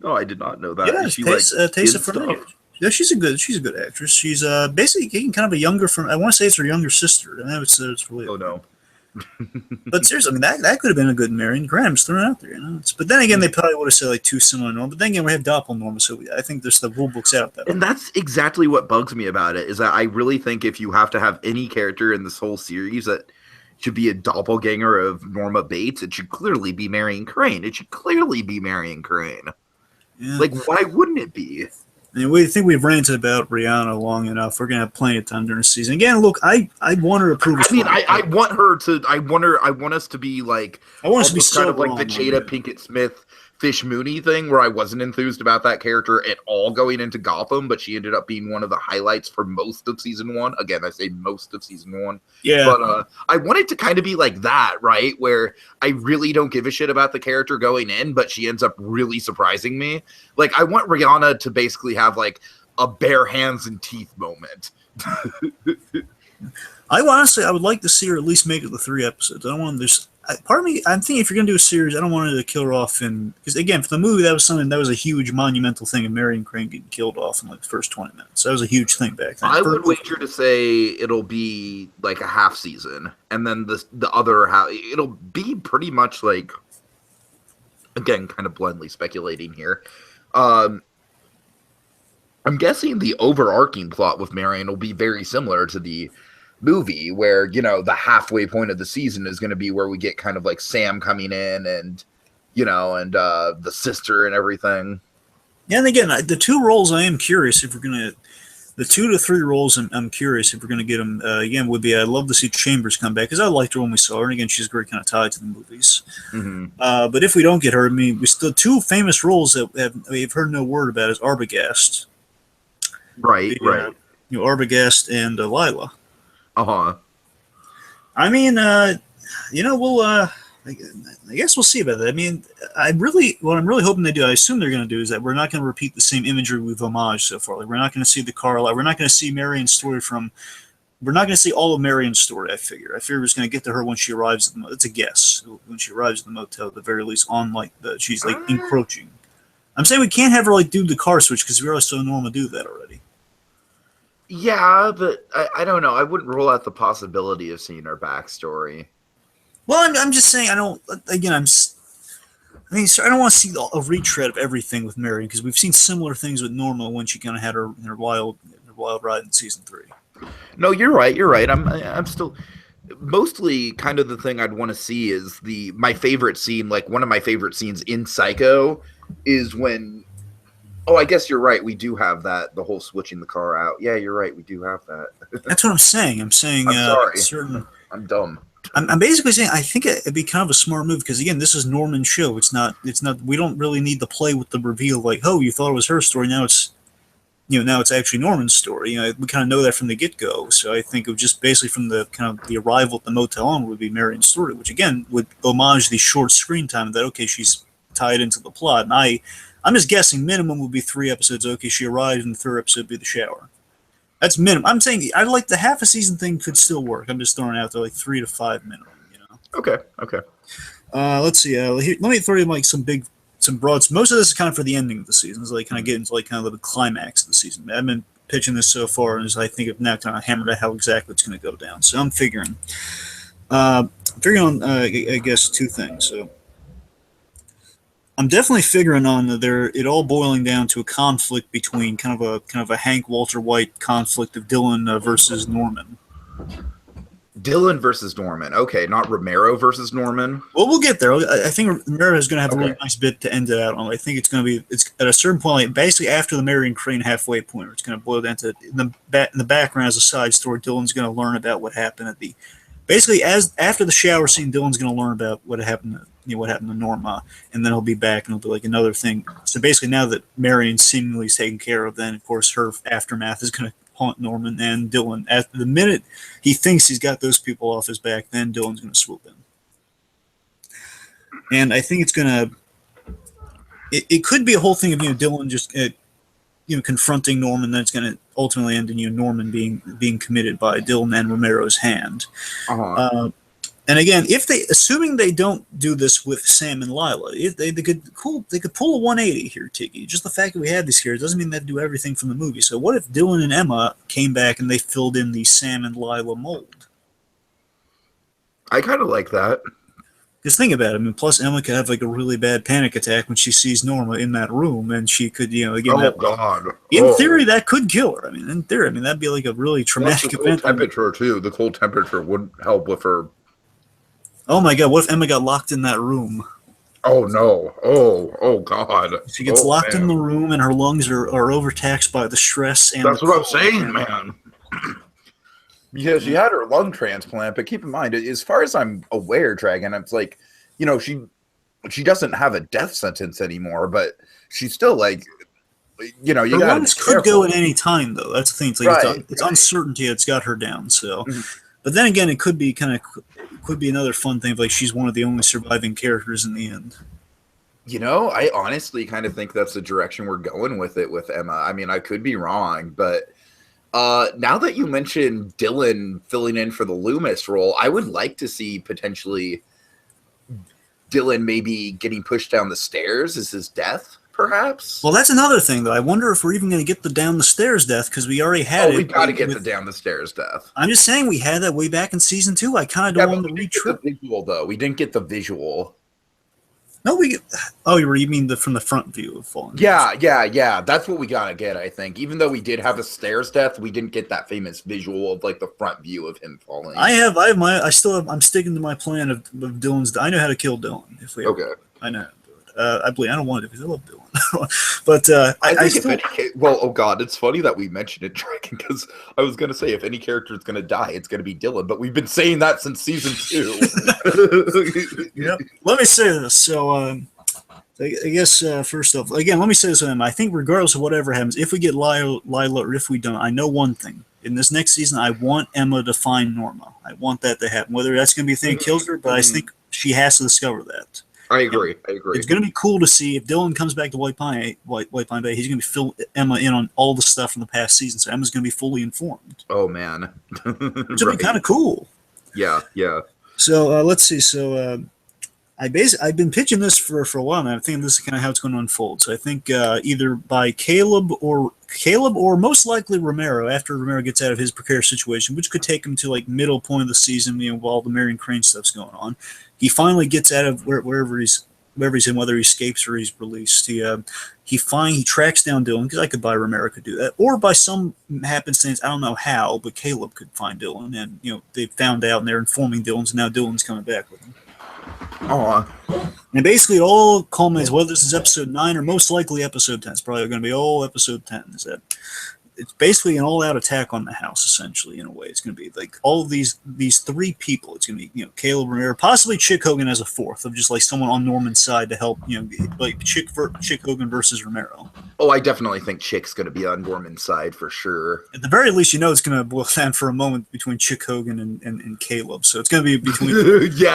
No, I did not know that. Yeah, Tessa Farmiga. Stuff? Yeah, she's a good actress. She's basically kind of a younger I want to say it's her younger sister. And it's really. Oh no. But seriously, I mean that could have been a good Marion Graham. Just throwing it out there, you know. But then again, they probably would have said like too similar Norma. But then again, we have Doppelnorma, so I think there's the rule books out that. And that's exactly what bugs me about it, is that I really think if you have to have any character in this whole series that should be a doppelganger of Norma Bates, it should clearly be Marion Crane. It should clearly be Marion Crane. Yeah. Like, why wouldn't it be? And we think we've ranted about Rihanna long enough. We're gonna have plenty of time during the season. Again, look, I want her to prove. I mean, I want her to. I want us to be like. I want us to be kind of like the Jada Pinkett Smith Fish Mooney thing, where I wasn't enthused about that character at all going into Gotham, but she ended up being one of the highlights for most of season 1. Again, I say most of season 1. Yeah. But I want it to kind of be like that, right? Where I really don't give a shit about the character going in, but she ends up really surprising me. Like, I want Rihanna to basically have like a bare hands and teeth moment. I would like to see her at least make it to 3 episodes. I don't want this. Part of me, I'm thinking if you're going to do a series, I don't want her to kill her off because again, for the movie, that was a huge monumental thing of Marion Crane getting killed off in like the first 20 minutes. That was a huge thing back then. I would wager to say it'll be like a half season, and then the other half, it'll be pretty much like, again, kind of blindly speculating here. I'm guessing the overarching plot with Marion will be very similar to the movie, where, you know, the halfway point of the season is going to be where we get kind of like Sam coming in and, you know, and the sister and everything. Yeah, and again, the 2 roles I am curious if we're going to, the 2 to 3 roles I'm curious if we're going to get them, again, would be I'd love to see Chambers come back because I liked her when we saw her, and again, she's very kind of tied to the movies. Mm-hmm. But if we don't get her, I mean, we still 2 famous roles that we've heard no word about is Arbogast. Right. You know, Arbogast and Lila. Uh-huh. I mean, you know, we'll, I guess we'll see about that. I mean, what I'm really hoping they do, I assume they're going to do, is that we're not going to repeat the same imagery we've homaged so far. Like, we're not going to see the Carlisle. We're not going to see Marion's story we're not going to see all of Marion's story, I figure. I figure it's going to get to her when she arrives at the motel. It's a guess. When she arrives at the motel, at the very least, she's, like, encroaching. I'm saying we can't have her, like, do the car switch because we already saw Norma do that already. Yeah, but I don't know. I wouldn't rule out the possibility of seeing her backstory. Well, I'm just saying I don't. Again, I don't want to see a retread of everything with Marion because we've seen similar things with Norma when she kind of had her wild ride in season 3. No, you're right. I'm still mostly kind of the thing I'd want to see is my favorite scene. Like, one of my favorite scenes in Psycho is when. Oh, I guess you're right. We do have that. The whole switching the car out. Yeah, you're right. We do have that. That's what I'm saying. I'm saying. I'm sorry. I'm dumb. I'm basically saying I think it'd be kind of a smart move because again, this is Norman's show. It's not. We don't really need to play with the reveal. Like, oh, you thought it was her story. Now it's actually Norman's story. You know, we kind of know that from the get go. So I think it would just basically from the kind of the arrival at the motel on would be Marion's story, which again would homage the short screen time that okay, she's tied into the plot, and I'm just guessing minimum would be 3 episodes. Okay, she arrives, and the 3rd episode would be the shower. That's minimum. I'm saying I like the half a season thing could still work. I'm just throwing out there like 3 to 5 minimum. You know. Okay. Let's see. Let me throw in like some broads. Most of this is kind of for the ending of the season. So like kind of get into like kind of the climax of the season. I've been pitching this so far, and I think I've now kind of hammered out how exactly it's going to go down. So I'm figuring on I guess 2 things. So. I'm definitely figuring on it all boiling down to a conflict between kind of a Hank Walter White conflict of Dylan versus Norman. Dylan versus Norman. Okay, not Romero versus Norman. Well, we'll get there. I think Romero is going to have a really nice bit to end it out on. I think it's going to be at a certain point, like basically after the Marion Crane halfway point, where it's going to boil down to in the background as a side story. Dylan's going to learn about what happened at the. Basically, after the shower scene, Dylan's going to learn about what happened to Norma, and then he'll be back, and it'll be like another thing. So basically, now that Marion seemingly is taken care of, then of course her aftermath is going to haunt Norman and Dylan. At the minute he thinks he's got those people off his back, then Dylan's going to swoop in. And I think it's going to. It could be a whole thing of Dylan just confronting Norman. That's going to ultimately end in Norman being committed by Dylan and Romero's hand. And again, assuming they don't do this with Sam and Lila, they could pull a 180 here, Tiki. Just the fact that we have these characters doesn't mean they have to do everything from the movie. So what if Dylan and Emma came back and they filled in the Sam and Lila mold? I kind of like that. Because think about it. I mean, plus Emma could have like a really bad panic attack when she sees Norma in that room, and she could, God! In theory, that could kill her. I mean, in theory, that'd be like a really traumatic event. Temperature too. The cold temperature would help with her. Oh my God! What if Emma got locked in that room? Oh no! Oh God! She gets locked in the room, and her lungs are overtaxed by the stress. And that's what I'm saying, man. Yeah, she had her lung transplant, but keep in mind, as far as I'm aware, Dragon, it's like, she doesn't have a death sentence anymore, but she's still like, you her got lungs could go at any time, though. That's the thing. It's like it's uncertainty that's got her down. So, but then again, it could be another fun thing of like she's one of the only surviving characters in the end. I honestly kind of think that's the direction we're going with it with Emma. I mean, I could be wrong, but. Now that you mentioned Dylan filling in for the Loomis role, I would like to see potentially Dylan maybe getting pushed down the stairs as his death, perhaps. Well, that's another thing, though. I wonder if we're even going to get the down the stairs death because we already had it. We got to get the down the stairs death. I'm just saying we had that way back in season 2. I kind of don't want to retreat. The visual, though. We didn't get the visual. No, you mean from the front view of falling? Yeah. That's what we gotta get, I think. Even though we did have a stairs death, we didn't get that famous visual of like the front view of him falling. I'm sticking to my plan of Dylan's. I know how to kill Dylan. I know. I don't want to because I love Dylan. But I think oh God, it's funny that we mentioned it, Dragon, because I was gonna say if any character is gonna die, it's gonna be Dylan. But we've been saying that since season 2. Yep. Let me say this. So I guess first off, again, let me say this to him. I think regardless of whatever happens, if we get Lila or if we don't, I know one thing. In this next season, I want Emma to find Norma. I want that to happen. Whether that's going to be a thing that kills her, but I think she has to discover that. I agree. It's going to be cool to see if Dylan comes back to White Pine Bay. He's going to fill Emma in on all the stuff from the past season, so Emma's going to be fully informed. Oh man, which will be kind of cool. Yeah. So let's see. So I've been pitching this for a while now. I think this is kind of how it's going to unfold. So I think either by Caleb or most likely Romero after Romero gets out of his precarious situation, which could take him to like middle point of the season, while the Marion Crane stuff's going on. He finally gets out of wherever he's in, whether he escapes or he's released. He tracks down Dylan, because I could buy Romero could do that, or by some happenstance, I don't know how, but Caleb could find Dylan, and they found out and they're informing Dylan, so now Dylan's coming back with him. And basically, it all culminates, whether this is episode 9 or most likely episode 10. It's probably going to be all episode 10. Is that it's basically an all-out attack on the house, essentially, in a way. It's going to be like all of these 3 people. It's going to be Caleb, Romero, possibly Chick Hogan as a 4th, of just like someone on Norman's side to help. Like Chick Hogan versus Romero. Oh, I definitely think Chick's going to be on Norman's side for sure. At the very least, it's going to boil down for a moment between Chick Hogan and Caleb. So it's going to be between.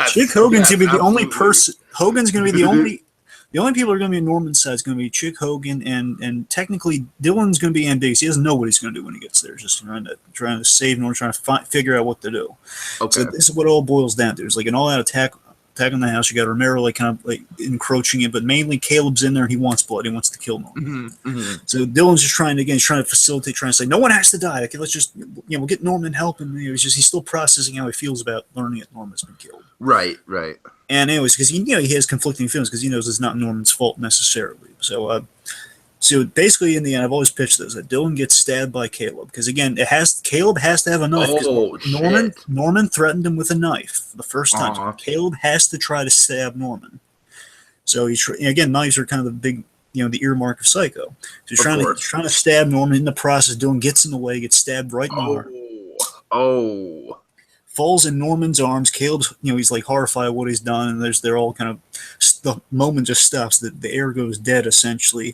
Chick Hogan's going to be the only person. Hogan's going to be the only. The only people who are going to be on Norman's side is going to be Chick Hogan, and technically Dylan's going to be ambiguous. He doesn't know what he's going to do when he gets there. Just trying to save Norman, trying to figure out what to do. Okay. So this is what it all boils down to. It's like an all-out attack on the house. You got Romero kind of encroaching it, but mainly Caleb's in there and he wants blood. He wants to kill Norman. So Dylan's just trying to facilitate, trying to say no one has to die. Okay, let's just we'll get Norman help, and he's still processing how he feels about learning that Norman's been killed. Right. And anyways, because he has conflicting feelings because he knows it's not Norman's fault necessarily. So basically, in the end, I've always pitched this: that Dylan gets stabbed by Caleb, because again, Caleb has to have a knife. Norman threatened him with a knife the first time. So Caleb has to try to stab Norman. So again, knives are kind of the big, the earmark of Psycho. So he's trying to stab Norman. In the process, Dylan gets in the way, gets stabbed right in the heart. Falls in Norman's arms. Caleb's, he's like horrified at what he's done, and they're all kind of, the moment just stops. The air goes dead, essentially.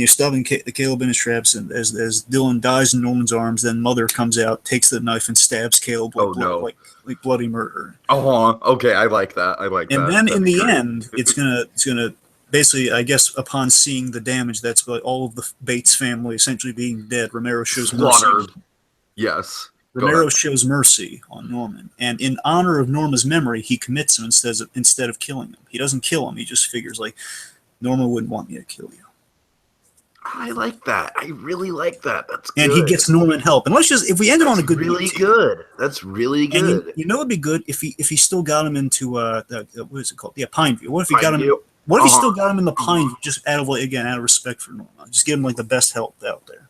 Stubbing Caleb in his traps, and as Dylan dies in Norman's arms, then Mother comes out, takes the knife, and stabs Caleb Oh no. like bloody murder. Oh, okay. I like that. I like And that. then in That'd be the great. end, it's gonna basically, I guess, upon seeing the damage that's like all of the Bates family essentially being dead, Romero shows mercy. Slaughtered. Yes. Go Romero ahead. shows mercy on Norman, and in honor of Norma's memory, he commits him instead of killing him. He doesn't kill him. He just figures like Norma wouldn't want me to kill you. I like that. I really like that. That's And good. he gets Norman help. And let's just, if we ended on a good really note, good. That's really and good. you know it'd be good if he still got him into what is it called? Yeah, Pineview. What if he got him? Pineview. What if he still got him in the Pineview? Just out of respect for Norma, just give him like the best help out there.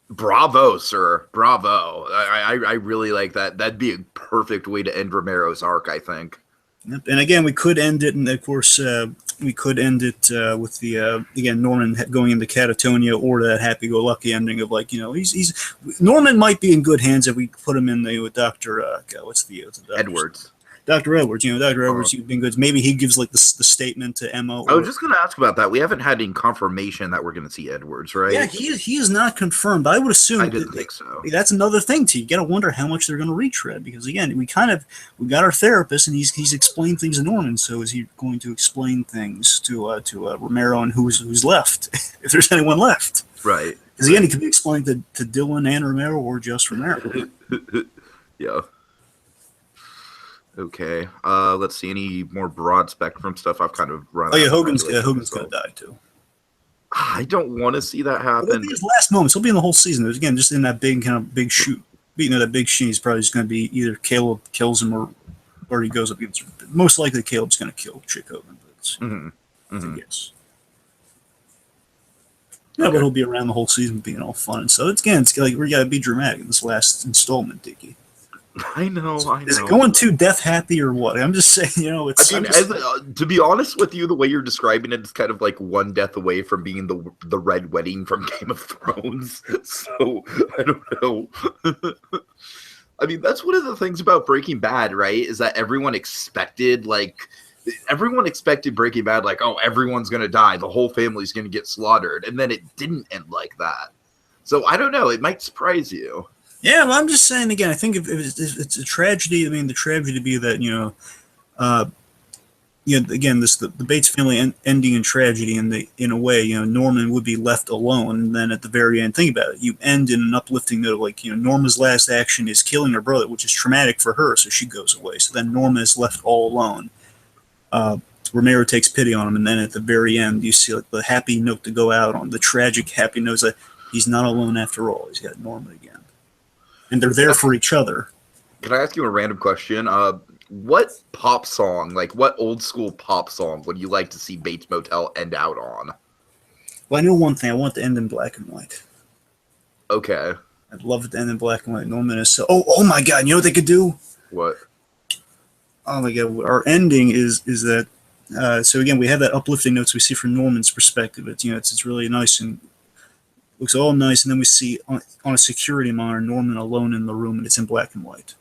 Bravo, sir. Bravo. I really like that. That'd be a perfect way to end Romero's arc, I think. Yep. And again, we could end it, and of course, we could end it with the again Norman going into catatonia, or that happy-go-lucky ending of like he's Norman might be in good hands if we put him in with Doctor what's the Edwards. Dr. Edwards, Dr. Edwards, you've been good. Maybe he gives like the statement to Emma. I was just going to ask about that. We haven't had any confirmation that we're going to see Edwards, right? Yeah, he is not confirmed. I would assume. I didn't think so. That's another thing too. You got to wonder how much they're going to retread, because again, we got our therapist, and he's explained things to Norman. So is he going to explain things to Romero and who's left, if there's anyone left? Right. Because again, he could be explained to Dylan and Romero, or just Romero. Yeah. Okay. Let's see. Any more broad spectrum stuff? I've kind of run. Oh yeah, Hogan's gonna die too. I don't want to see that happen. It'll be his last moments. He'll be in the whole season. Again, just in that big shoot. That big shoot, he's probably just going to be either Caleb kills him or he goes up against. Most likely, Caleb's going to kill Chick Hogan. But it's yes. Yeah, but he'll be around the whole season, being all fun and so. It's like we got to be dramatic in this last installment, Dickie. I know. Is it going too death happy or what? I'm just saying, it's. To be honest with you, the way you're describing it is kind of like one death away from being the Red Wedding from Game of Thrones. So I don't know. I mean, that's one of the things about Breaking Bad, right? Is that everyone expected Breaking Bad, like, oh, everyone's gonna die, the whole family's gonna get slaughtered, and then it didn't end like that. So I don't know. It might surprise you. Yeah, well, I'm just saying again. I think if it's a tragedy, I mean, the tragedy be that again, the Bates family ending in tragedy, and in a way, Norman would be left alone. And then at the very end, think about it. You end in an uplifting note, like Norma's last action is killing her brother, which is traumatic for her, so she goes away. So then Norma is left all alone. Romero takes pity on him, and then at the very end, you see like the happy note to go out on, the tragic happy note that he's not alone after all. He's got Norma again. And they're there for each other. Can I ask you a random question? What pop song, like what old school pop song, would you like to see Bates Motel end out on? Well, I know one thing. I want it to end in black and white. Okay. I'd love it to end in black and white. Norman is so. Oh my God! You know what they could do? What? Oh my God! Our ending is that. So again, we have that uplifting notes we see from Norman's perspective. It's really nice and looks all nice, and then we see on a security monitor Norman alone in the room, and it's in black and white.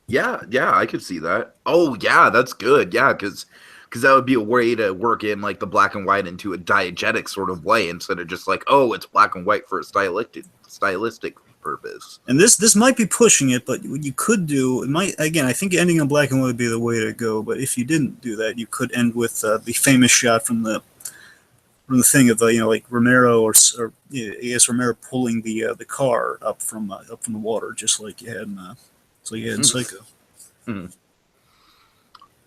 Yeah, I could see that. Oh, yeah, that's good. Yeah, because that would be a way to work in like the black and white into a diegetic sort of way, instead of just like, oh, it's black and white for a stylistic purpose. And this might be pushing it, but what you could do, I think ending in black and white would be the way to go. But if you didn't do that, you could end with the famous shot from the thing of like Romero or I guess Romero pulling the car up from the water, just like you had in Psycho. Mm-hmm.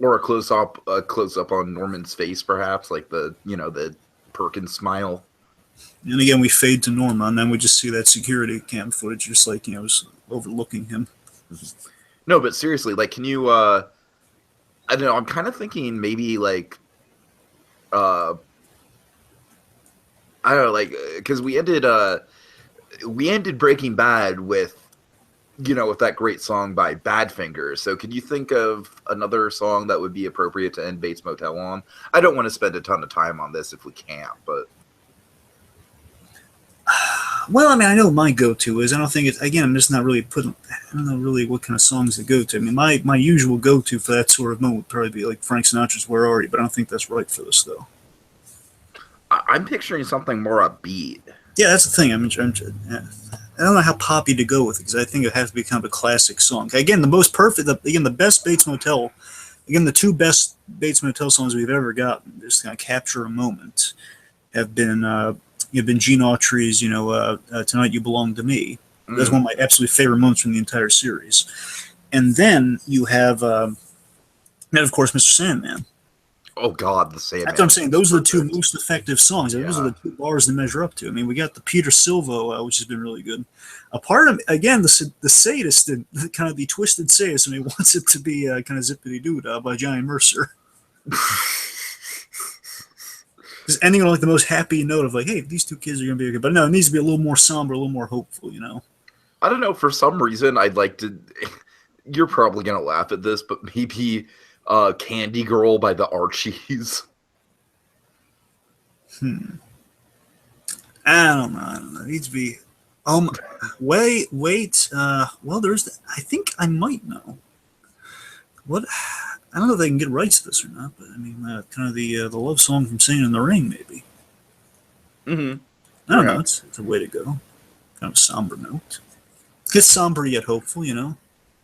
Or a close up on Norman's face, perhaps, like the Perkins smile. And again, we fade to Norma, and then we just see that security cam footage, just like was overlooking him. No, but seriously, like, can you? I don't know. I'm kind of thinking maybe like. I don't know, like, because we ended Breaking Bad with that great song by Badfinger. So could you think of another song that would be appropriate to end Bates Motel on? I don't want to spend a ton of time on this if we can't, but. Well, I mean, I know what my go-to is. I don't think it's, again, I'm just not really putting, I don't know really what kind of songs to go to. I mean, my usual go-to for that sort of moment would probably be like Frank Sinatra's Where Are You? But I don't think that's right for this, though. I'm picturing something more upbeat. Yeah, that's the thing. I don't know how poppy to go with it because I think it has to be kind of a classic song. Again, the best Bates Motel. Again, the two best Bates Motel songs we've ever gotten, just kind of capture a moment, have been Gene Autry's, "Tonight You Belong to Me." That's one of my absolute favorite moments from the entire series. And then you have, and of course, Mr. Sandman. Oh God, the Sandman. That's what I'm saying. Those are the two most effective songs. Yeah. Those are the two bars to measure up to. I mean, we got the Peter Silva, which has been really good. A part of, again, the sadist, and kind of the twisted sadist, and he wants it to be kind of zippity doo by Johnny Mercer. Just ending on like the most happy note of like, hey, these two kids are going to be okay. But no, it needs to be a little more somber, a little more hopeful, I don't know. For some reason, I'd like to. You're probably going to laugh at this, but maybe Candy Girl by the Archies. I don't know. It needs to be. Wait. Well, I think I might know. What? I don't know if they can get rights to this or not, but I mean, kind of the love song from Singing in the Rain, maybe. I don't know. It's a way to go. Kind of a somber note. It's somber yet hopeful,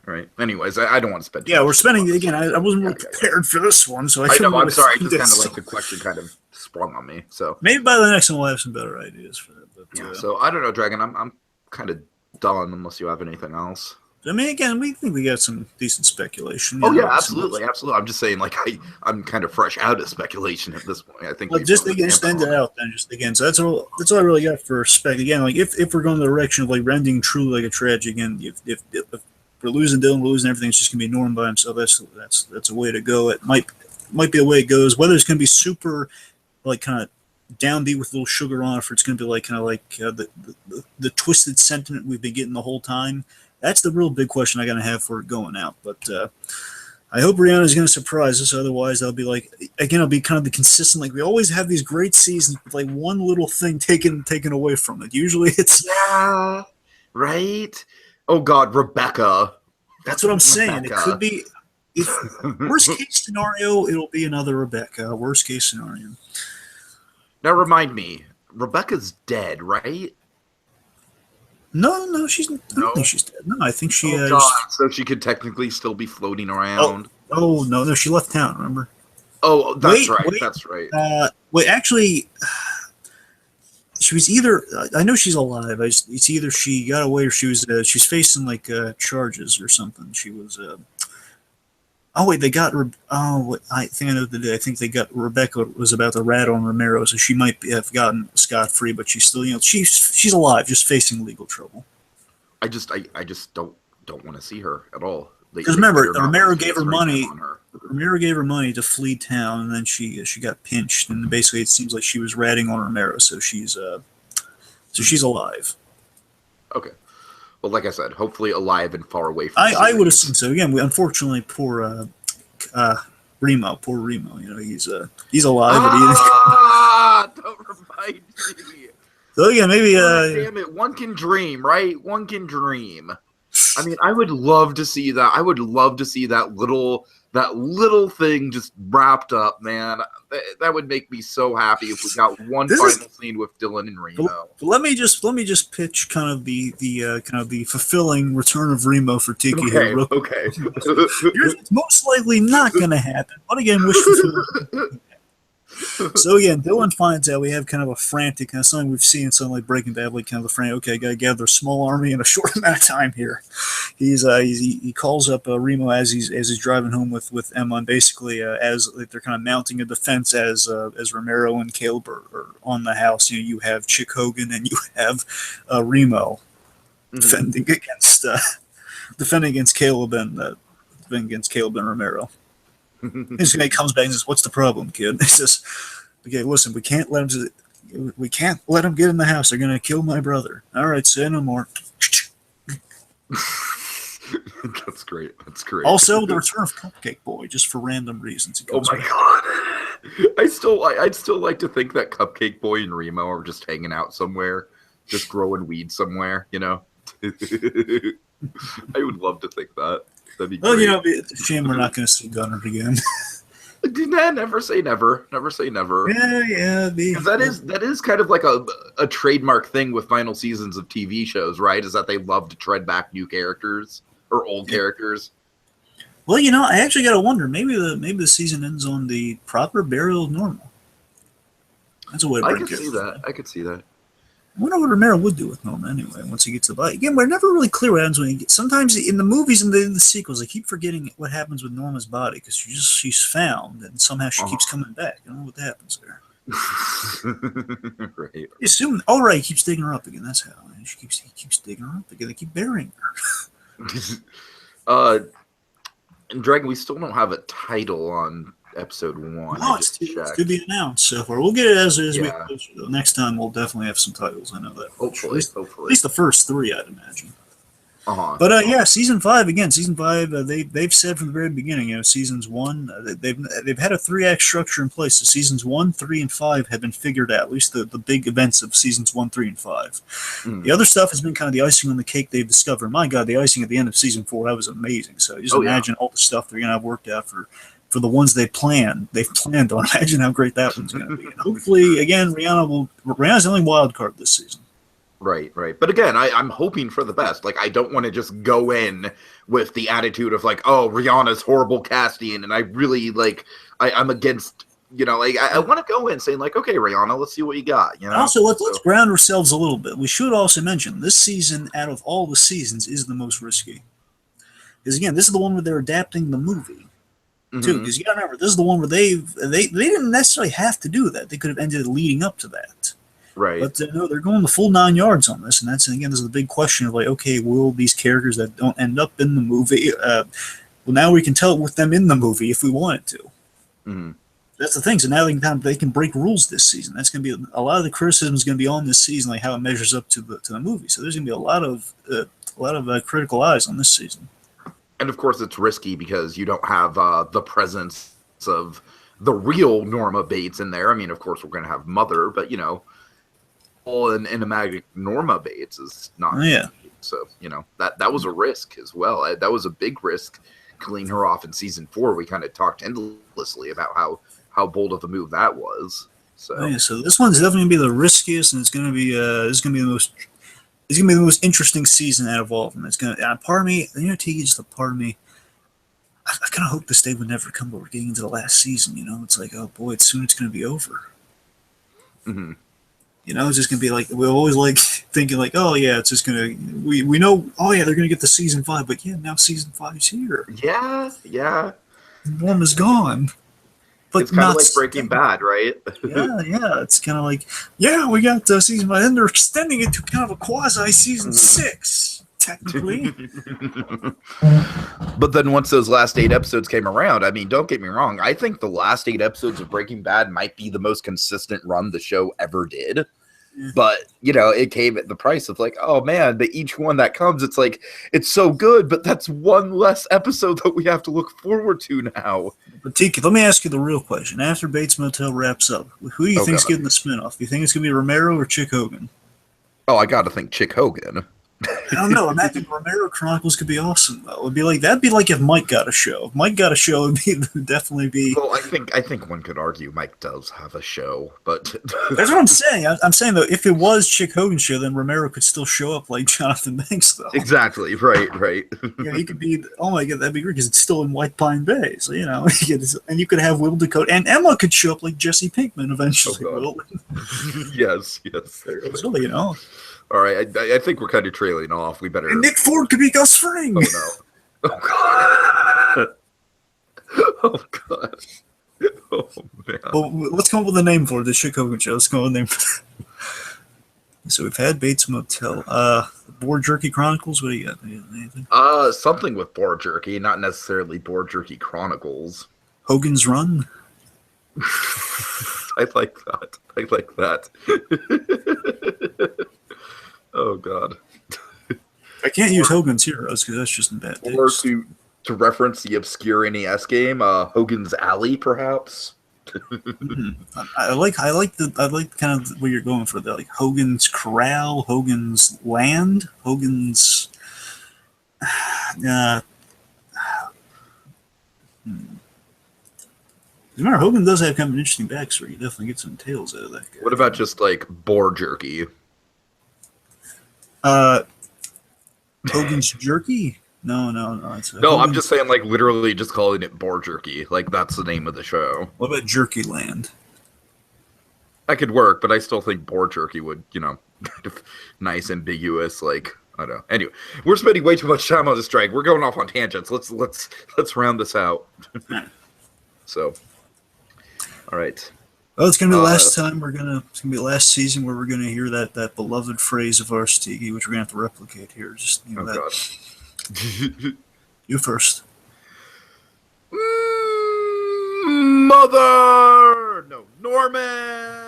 Right. Anyways, I don't want to spend. Yeah, we're spending again. I wasn't really prepared for this one, so I know. I'm sorry. I just kind of like the question kind of sprung on me. So maybe by the next one we'll have some better ideas for that. But, yeah. So I don't know, Dragon. I'm kind of done unless you have anything else. I mean, again, we think we got some decent speculation. Oh yeah, absolutely. I'm just saying, like I'm kind of fresh out of speculation at this point. I think. Well, just end it out then. Just again, so that's all I really got for spec. Again, like if we're going the direction of like rending truly like a tragedy, again, if we're losing Dylan, we're losing everything, it's just gonna be Norm by himself. That's a way to go. It might be a way it goes. Whether it's gonna be super like kind of downbeat with a little sugar on it, or it's gonna be like kind of like the twisted sentiment we've been getting the whole time. That's the real big question I'm going to have for it going out. But I hope Rihanna's going to surprise us. Otherwise, I'll be like, again, I'll be kind of the consistent. Like we always have these great seasons with like one little thing taken away from it. Usually it's right. Oh God, Rebecca. That's what I'm saying. It could be. If worst case scenario, it'll be another Rebecca. Worst case scenario. Now remind me, Rebecca's dead, right? No, she's. I don't think she's dead. No, I think she. So she could technically still be floating around. Oh no, she left town. Remember? Oh, that's right. That's right. Wait, actually, she was either. I know she's alive. It's either she got away or she was. She's facing like charges or something. She was. Oh wait, they got. I think I know the day. I think they got Rebecca was about to rat on Romero, so she might have gotten scot free, but she's still, she's alive, just facing legal trouble. I just don't want to see her at all. Because remember, Romero gave her money. Romero gave her money to flee town, and then she got pinched, and basically it seems like she was ratting on Romero, so she's alive. Okay. Well, like I said, hopefully alive and far away from. I would assume so. Again, unfortunately, poor Remo. Poor Remo. He's alive. Don't remind me. So again, maybe. Damn it! One can dream, right? One can dream. I mean, I would love to see that. I would love to see that little thing just wrapped up, man. That would make me so happy if we got one final scene with Dylan and Remo. Let me just pitch kind of the fulfilling return of Remo for Tiki here. Okay. It's most likely not going to happen, but again, wish fulfillment. So again, Dylan finds out we have kind of a frantic, kind of something we've seen in something like Breaking Bad, like kind of the frantic. Okay, got to gather a small army in a short amount of time here. He calls up Remo as he's driving home with Emma, and basically as they're kind of mounting a defense as Romero and Caleb are on the house. You have Chick Hogan and you have Remo defending against Caleb and Romero. He comes back and says, "What's the problem, kid?" He says, "Okay, listen, we can't let him get in the house. They're gonna kill my brother. All right, say no more." That's great. Also, the return of Cupcake Boy, just for random reasons. Oh my God! I'd still like to think that Cupcake Boy and Remo are just hanging out somewhere, just growing weed somewhere. I would love to think that. That'd be great. It's a shame we're not going to see Gunnar again. Nah, never say never. Never say never. Yeah. Because that is kind of like a trademark thing with final seasons of TV shows, right? Is that they love to tread back new characters or old characters. Well, I actually got to wonder. Maybe the season ends on the proper burial of Norma. That's a way to I bring could see characters that. back. I could see that. I wonder what Romero would do with Norma anyway once he gets the body. Again, we're never really clear what happens when he gets. Sometimes in the movies and the sequels, I keep forgetting what happens with Norma's body because she's found and somehow she keeps coming back. I don't know what happens there. Right. You assume, all right, he keeps digging her up again. That's how he keeps digging her up again. They keep burying her. And Dragon, we still don't have a title on episode 1. No, it's to be announced so far. We'll get it as we get closer, though. Next time we'll definitely have some titles. I know that. Hopefully. At least the first 3, I'd imagine. Uh-huh. But season 5 again. Season 5, they've said from the very beginning. Seasons 1, they've had a 3-act structure in place. So seasons 1, 3, and 5 have been figured out. At least the big events of seasons 1, 3, and 5. The other stuff has been kind of the icing on the cake they've discovered. My God, the icing at the end of season 4, that was amazing. So just imagine all the stuff they're gonna have worked out for the ones they've planned on. Imagine how great that one's gonna be. And hopefully, again, Rihanna's the only wild card this season. Right. But again, I'm hoping for the best. Like, I don't want to just go in with the attitude of like, oh, Rihanna's horrible casting, and I really I'm against. I want to go in saying like, okay, Rihanna, let's see what you got. Also, let's ground ourselves a little bit. We should also mention this season, out of all the seasons, is the most risky. Because again, this is the one where they're adapting the movie. Too, because you gotta remember, this is the one where they didn't necessarily have to do that. They could have ended leading up to that. Right. But no, they're going the full 9 yards on this, and this is the big question of like, okay, will these characters that don't end up in the movie? Well, now we can tell it with them in the movie if we wanted to. Mm-hmm. That's the thing. So now they can break rules this season. That's going to be a lot of the criticism is going to be on this season, like how it measures up to the movie. So there's going to be a lot of critical eyes on this season. And of course, it's risky because you don't have the presence of the real Norma Bates in there. I mean, of course, we're going to have Mother, but all in enigmatic Norma Bates is not. Oh, yeah. So that was a risk as well. That was a big risk, cleaning her off in season 4. We kind of talked endlessly about how bold of a move that was. So so this one's definitely gonna be the riskiest, and it's gonna be the most interesting season out of all of them. It's gonna part of me, Tiki, just a part of me. I kind of hope this day would never come, but we're getting into the last season. It's like, oh boy, soon it's gonna be over. Mm-hmm. It's just gonna be like we always like thinking like, oh yeah, it's just gonna we know, oh yeah, they're gonna get to season 5, but yeah, now season 5's here. Yeah. Norma's gone. But it's kind of like Breaking Bad, right? yeah. It's kind of like, we got season 5, and they're extending it to kind of a quasi season 6, technically. But then once those last 8 episodes came around, I mean, don't get me wrong, I think the last 8 episodes of Breaking Bad might be the most consistent run the show ever did. But it came at the price of like, oh man, but each one that comes, it's like, it's so good, but that's one less episode that we have to look forward to now. But Tiki, let me ask you the real question. After Bates Motel wraps up, who do you think's getting the spinoff? Do you think it's gonna be Romero or Chick Hogan? Oh, I gotta think Chick Hogan. I don't know. Imagine Romero Chronicles could be awesome though. That'd be like if Mike got a show. If Mike got a show, it'd definitely be. Well, I think one could argue Mike does have a show, but that's what I'm saying. I'm saying though, if it was Chick Hogan's show, then Romero could still show up like Jonathan Banks though. Exactly. Right. He could be. Oh my God, that'd be great because it's still in White Pine Bay. So and you could have Will Dakota and Emma could show up like Jesse Pinkman eventually. Oh, yes. So, All right, I think we're kind of trailing off. We better. And Nick Ford could be Gus Fring. Oh no! Oh god! Oh god! Oh man! Well, let's come up with a name for it. The Chick Hogan Show. Let's come up with a name for that. So we've had Bates Motel. Boar Jerky Chronicles. What do you got? Anything? Something with Boar Jerky, not necessarily Boar Jerky Chronicles. Hogan's Run. I like that. Oh god! I can't use Hogan's Heroes because that's just in bad taste. Or to reference the obscure NES game, Hogan's Alley, perhaps. I like kind of where you're going for that, like Hogan's Corral, Hogan's Land, Hogan's. There's Remember, Hogan does have kind of an interesting backstory. You definitely get some tales out of that guy. What about just like boar jerky? Hogan's Jerky? No. It's No, I'm Hogan's... just saying, like, literally just calling it boar jerky. Like, that's the name of the show. What about Jerky Land? That could work, but I still think boar jerky would, kind of nice, ambiguous, like, I don't know. Anyway, we're spending way too much time on this drag. We're going off on tangents. Let's round this out. So, all right. Well, it's gonna be the last time it's gonna be the last season where we're gonna hear that beloved phrase of ours, Tiki, which we're gonna have to replicate here. Just God. You first. Mother! No, Norman!